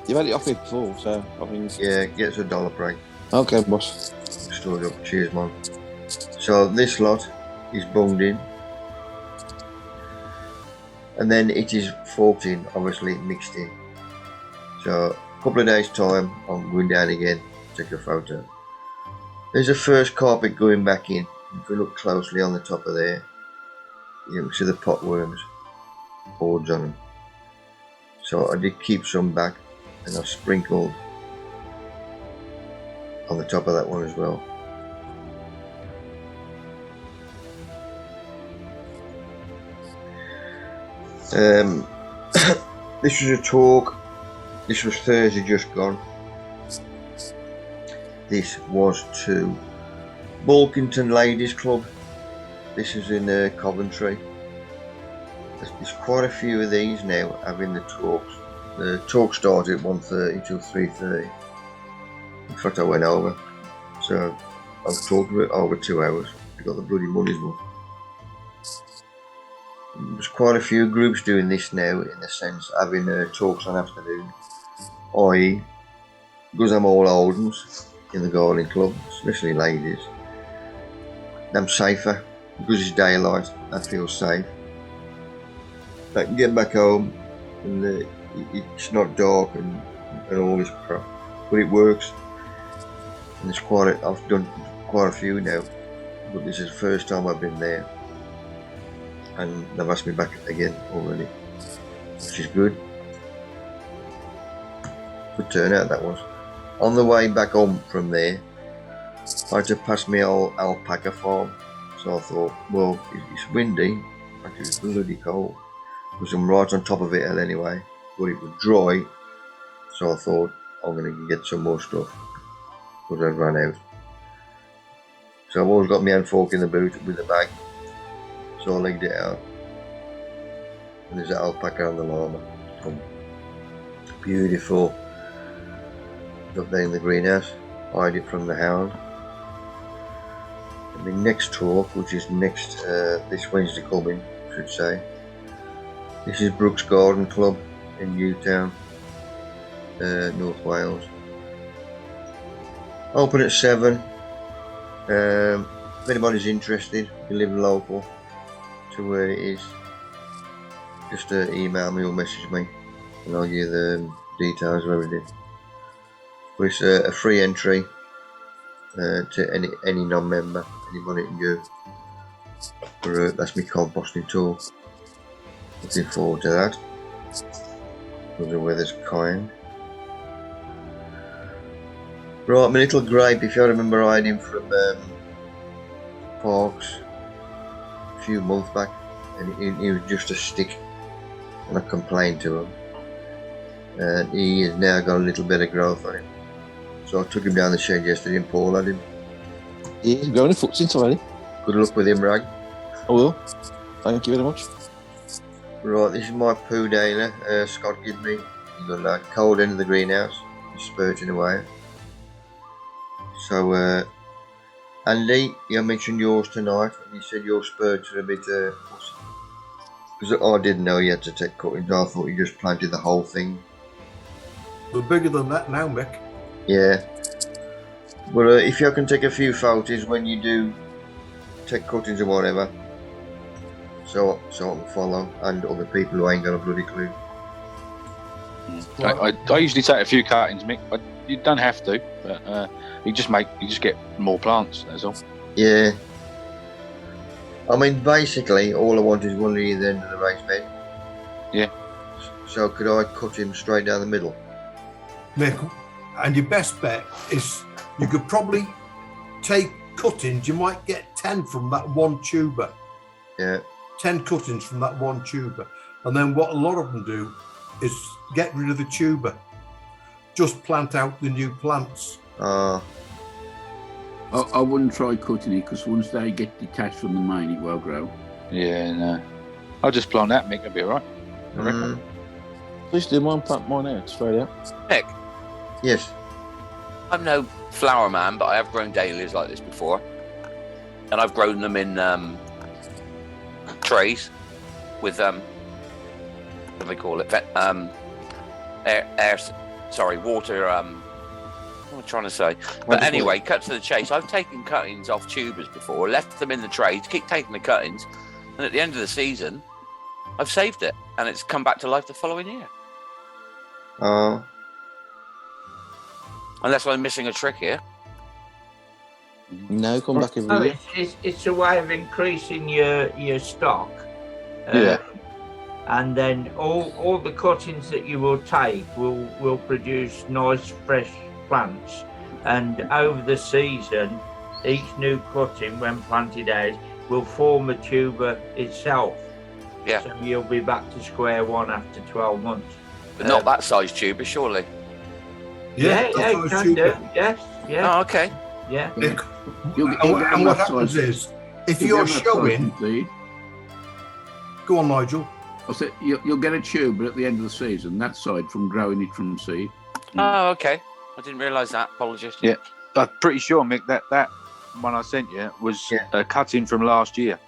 You've had it off me before, so I mean... Yeah, get us $1 break. Okay, boss. Store it up. Cheers, man. So this lot is bunged in, and then it is forked in, obviously mixed in. So a couple of days time, I'm going down again, take a photo. There's a first carpet going back in. If we look closely on the top of there, you can see the pot worms, boards on them. So I did keep some back, and I've sprinkled on the top of that one as well. This was a talk. This was Thursday just gone. This was to Bulkington Ladies Club. This is in Coventry. There's quite a few of these now having the talks. The talk started at 1:30 till 3:30. In fact, I went over. So I've talked for over 2 hours. I got the bloody money's worth. There's quite a few groups doing this now, in the sense having talks on afternoon. I.e., because I'm all old ones in the gardening club, especially ladies, I'm safer because it's daylight. I feel safe. I can get back home and it's not dark and all this crap, but it works. And I've done quite a few now, but this is the first time I've been there, and they've asked me back again already, which is good. Good turnout that was. On the way back home from there, I had to pass my old alpaca farm, so I thought, well, it's windy, actually it's bloody cold, because I'm right on top of it anyway, but it was dry, so I thought I'm going to get some more stuff, because I'd run out. So I've always got my hand fork in the boot with the bag, so I legged it out, and there's that alpaca on the llama. Beautiful. Up there in the greenhouse, hide it from the hound. And the next talk, which is next this Wednesday coming, I should say. This is Brooks Garden Club in Newtown, North Wales. Open at 7. if anybody's interested, you live local to where it is, just email me or message me and I'll give you the details of everything. But it's a free entry to any non-member, anybody can go. That's my composting tool. Looking forward to that. The weather's kind. Right, my little grape, if you remember, I had him from Parks a few months back, and he was just a stick, and I complained to him, and he has now got a little bit of growth on him. So I took him down the shed yesterday and Paul had him. Yeah, he's growing a foot since already. Good luck with him, Rag. I will. Thank you very much. Right, this is my poo daily. Scott gave me. He's got that cold end of the greenhouse. He's spurting away. So, Andy, you mentioned yours tonight, and you said your spurts are a bit. Because I didn't know you had to take cuttings. I thought you just planted the whole thing. They're bigger than that now, Mick. Yeah. But if you can take a few photos when you do take cuttings or whatever, so I can follow, and other people who ain't got a bloody clue. I usually take a few cuttings, Mick. You don't have to, but you just get more plants. That's all. Yeah. I mean, basically, all I want is one at either end of the raised bed. Yeah. So could I cut him straight down the middle? Mick, and your best bet is you could probably take cuttings. You might get 10 from that one tuber. Yeah. 10 cuttings from that one tuber, and then what a lot of them do is get rid of the tuber, just plant out the new plants. I wouldn't try cutting it because once they get detached from the main, it won't grow. Yeah, no. I'll just plant that, Mick. It'll be all right. I reckon. Please do mine, plant mine out straight out. Mick. Yes. I'm no flower man, but I have grown dahlias like this before, and I've grown them in trays with what do they call it? Water. What am I trying to say? But anyway, cut to the chase. I've taken cuttings off tubers before, left them in the tray to keep taking the cuttings, and at the end of the season, I've saved it, and it's come back to life the following year. Unless I'm missing a trick here. No, come back every year. It's a way of increasing your stock. Yeah. And then all the cuttings that you will take will produce nice fresh plants. And over the season, each new cutting, when planted out, will form a tuber itself. Yeah. So you'll be back to square one after 12 months. But not that size tuber, surely. Yeah, you can do. Yes, yeah. Oh, okay. Yeah. And what happens is, if you're showing... Go on, Nigel. I said you'll get a tuber at the end of the season, that side, from growing it from seed. Oh, okay. I didn't realise that. Apologies. Yeah. I'm pretty sure, Mick, that one I sent you was a cutting from last year.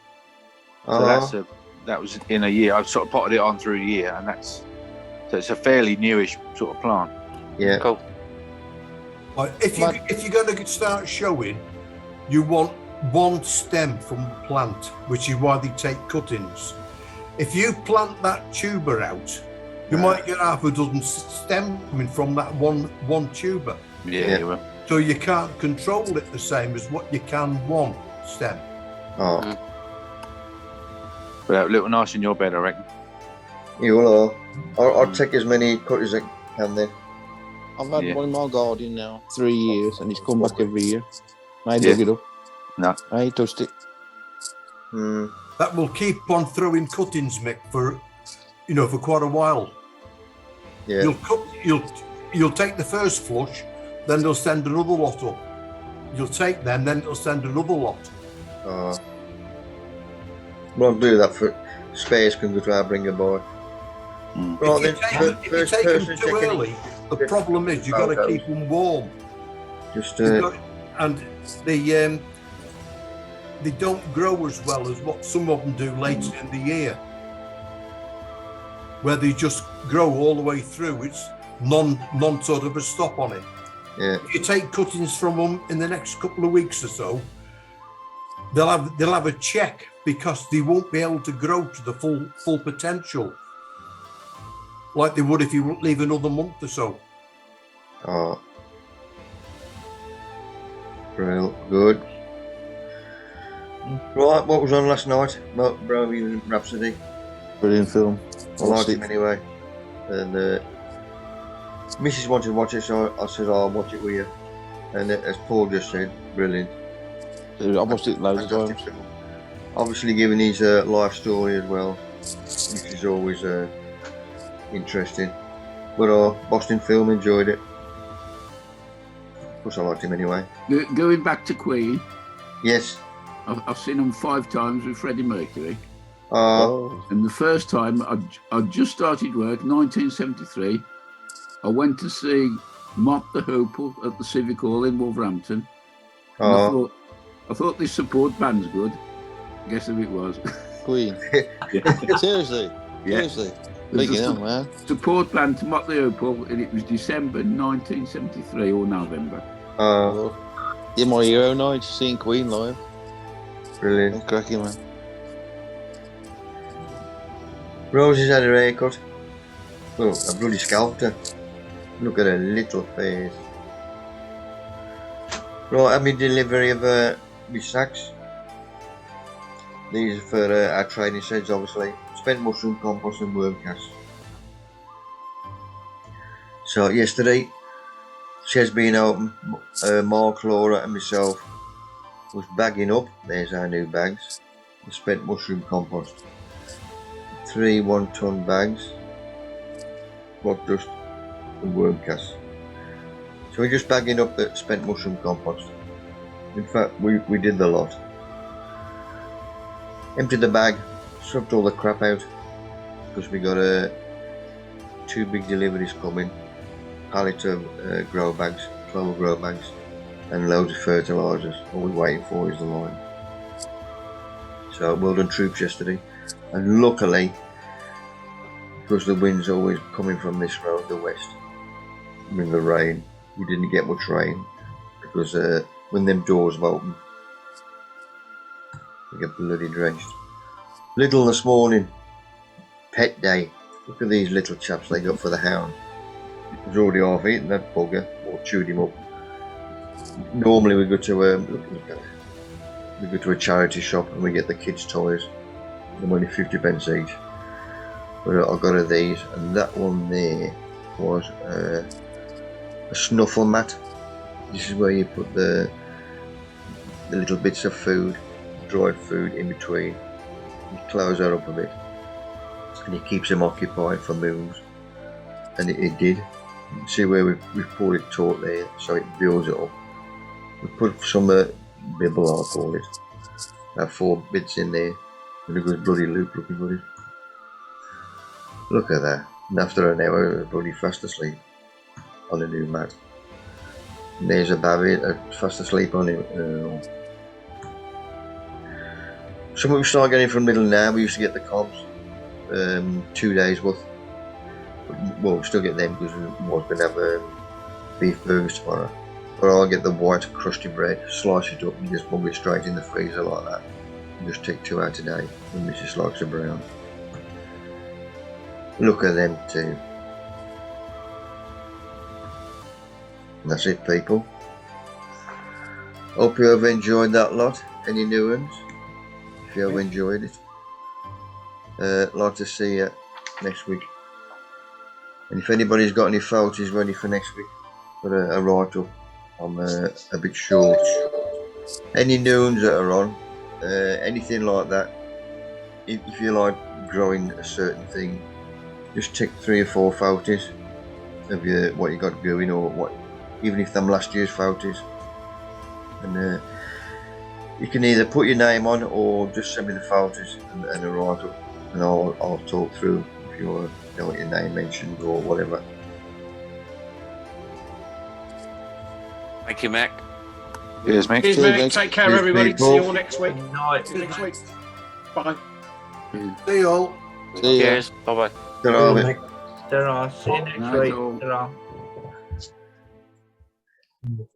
So that was in a year. I've sort of potted it on through a year, and so it's a fairly newish sort of plant. Yeah. Cool. If you're going to start showing, you want one stem from the plant, which is why they take cuttings. If you plant that tuber out, you might get half a dozen stems coming from that one tuber. Yeah, you will. So you can't control it the same as what you can one stem. But a little nice in your bed, I reckon. You will. I'll take as many cuttings as I can then. I've had one in my garden now 3 years, and it's come back every year. I dug it up. No, I ain't touched it. That will keep on throwing cuttings, Mick, for quite a while. Yeah. You'll take the first flush, then they'll send another lot up. You'll take them, then they'll send another lot. Won't do that for space can go to our bring a boy. If you take them too early, the problem is you've got to keep them warm. And they don't grow as well as what some of them do later in the year, where they just grow all the way through. It's none sort of a stop on it. Yeah. If you take cuttings from them in the next couple of weeks or so, they'll have a check because they won't be able to grow to the full potential like they would if you leave another month or so. Oh, real good. Right, what was on last night? Bohemian Rhapsody. Brilliant film. I liked him anyway, and Mrs. wanted to watch it, so I said I'll watch it with you. And as Paul just said, brilliant. I watched it loads of times. Obviously, giving his life story as well, which is always interesting. But Boston film, enjoyed it. Of course, I liked him anyway. Going back to Queen. Yes. I've seen him 5 times with Freddie Mercury. Oh. And the first time I just started work, 1973. I went to see Moth Orchid at the Civic Hall in Wolverhampton. Oh. I thought this support band's good. Guess who it was? Queen. Yeah. Seriously? Yeah. Seriously? Big hell, man. Support band to Moth Orchid, and it was December 1973 or November. Yeah, my hero night, seeing Queen live. Brilliant. Cracking, man. Rosie's had her haircut. Oh, a bloody sculptor. Look at her little face. Right, have me delivery of my sacks. These are for our training sheds, obviously. Spent mushroom compost and worm cast. So yesterday, sheds being open, Mark, Laura and myself was bagging up. There's our new bags. The spent mushroom compost. 3 1-ton bags. Rock dust and worm cast. So we're just bagging up the spent mushroom compost. In fact, we did the lot. Emptied the bag, swept all the crap out because we got 2 big deliveries coming. Pallet of grow bags, 12 grow bags, and loads of fertilizers. All we're waiting for is the line. So well done troops yesterday, and luckily, because the wind's always coming from this road, the west, with the rain, we didn't get much rain because when them doors were open, we get bloody drenched. Little this morning, pet day. Look at these little chaps they got for the hound. He's already half eaten that bugger, or chewed him up. Normally we go to we go to a charity shop and we get the kids' toys. They're only 50 pence each. But I got her these, and that one there was a snuffle mat. This is where you put the little bits of food, dried food in between. You close that up a bit, and it keeps them occupied for moons. And it did. See where we've poured it taut there, so it builds it up. We put some bibble, I'll call it. 4 bits in there, and a good bloody loop looking for it. Look at that. And after an hour, we're bloody fast asleep on a new mat. And there's a baby fast asleep on him. Some we start getting from middle now. We used to get the cobs, 2 days worth. Well, we still get them because we're going to have beef burgers tomorrow. But I'll get the white crusty bread, slice it up and just bung it straight in the freezer like that. And just take 2 out a day, and Mrs. likes a brown. Look at them two. And that's it, people. Hope you have enjoyed that lot. Any new ones? If you have enjoyed it. Like to see you next week. And if anybody's got any photos ready for next week, put a write-up. I'm a bit short. Any new ones that are on, anything like that. If you like growing a certain thing, just take 3 or 4 photos of what you got going, or what, even if them last year's photos. And you can either put your name on or just send me the photos and a write-up, and I'll talk through if you want to know what your name mentioned or whatever. Thank you, Mac. Cheers, Mick. Cheers, Mick. Take care, everybody. See you all next week. Good night. See you next week. Bye. See you all. See ya. Cheers. Bye-bye. Ta-ra. See you next week. Ta-ra.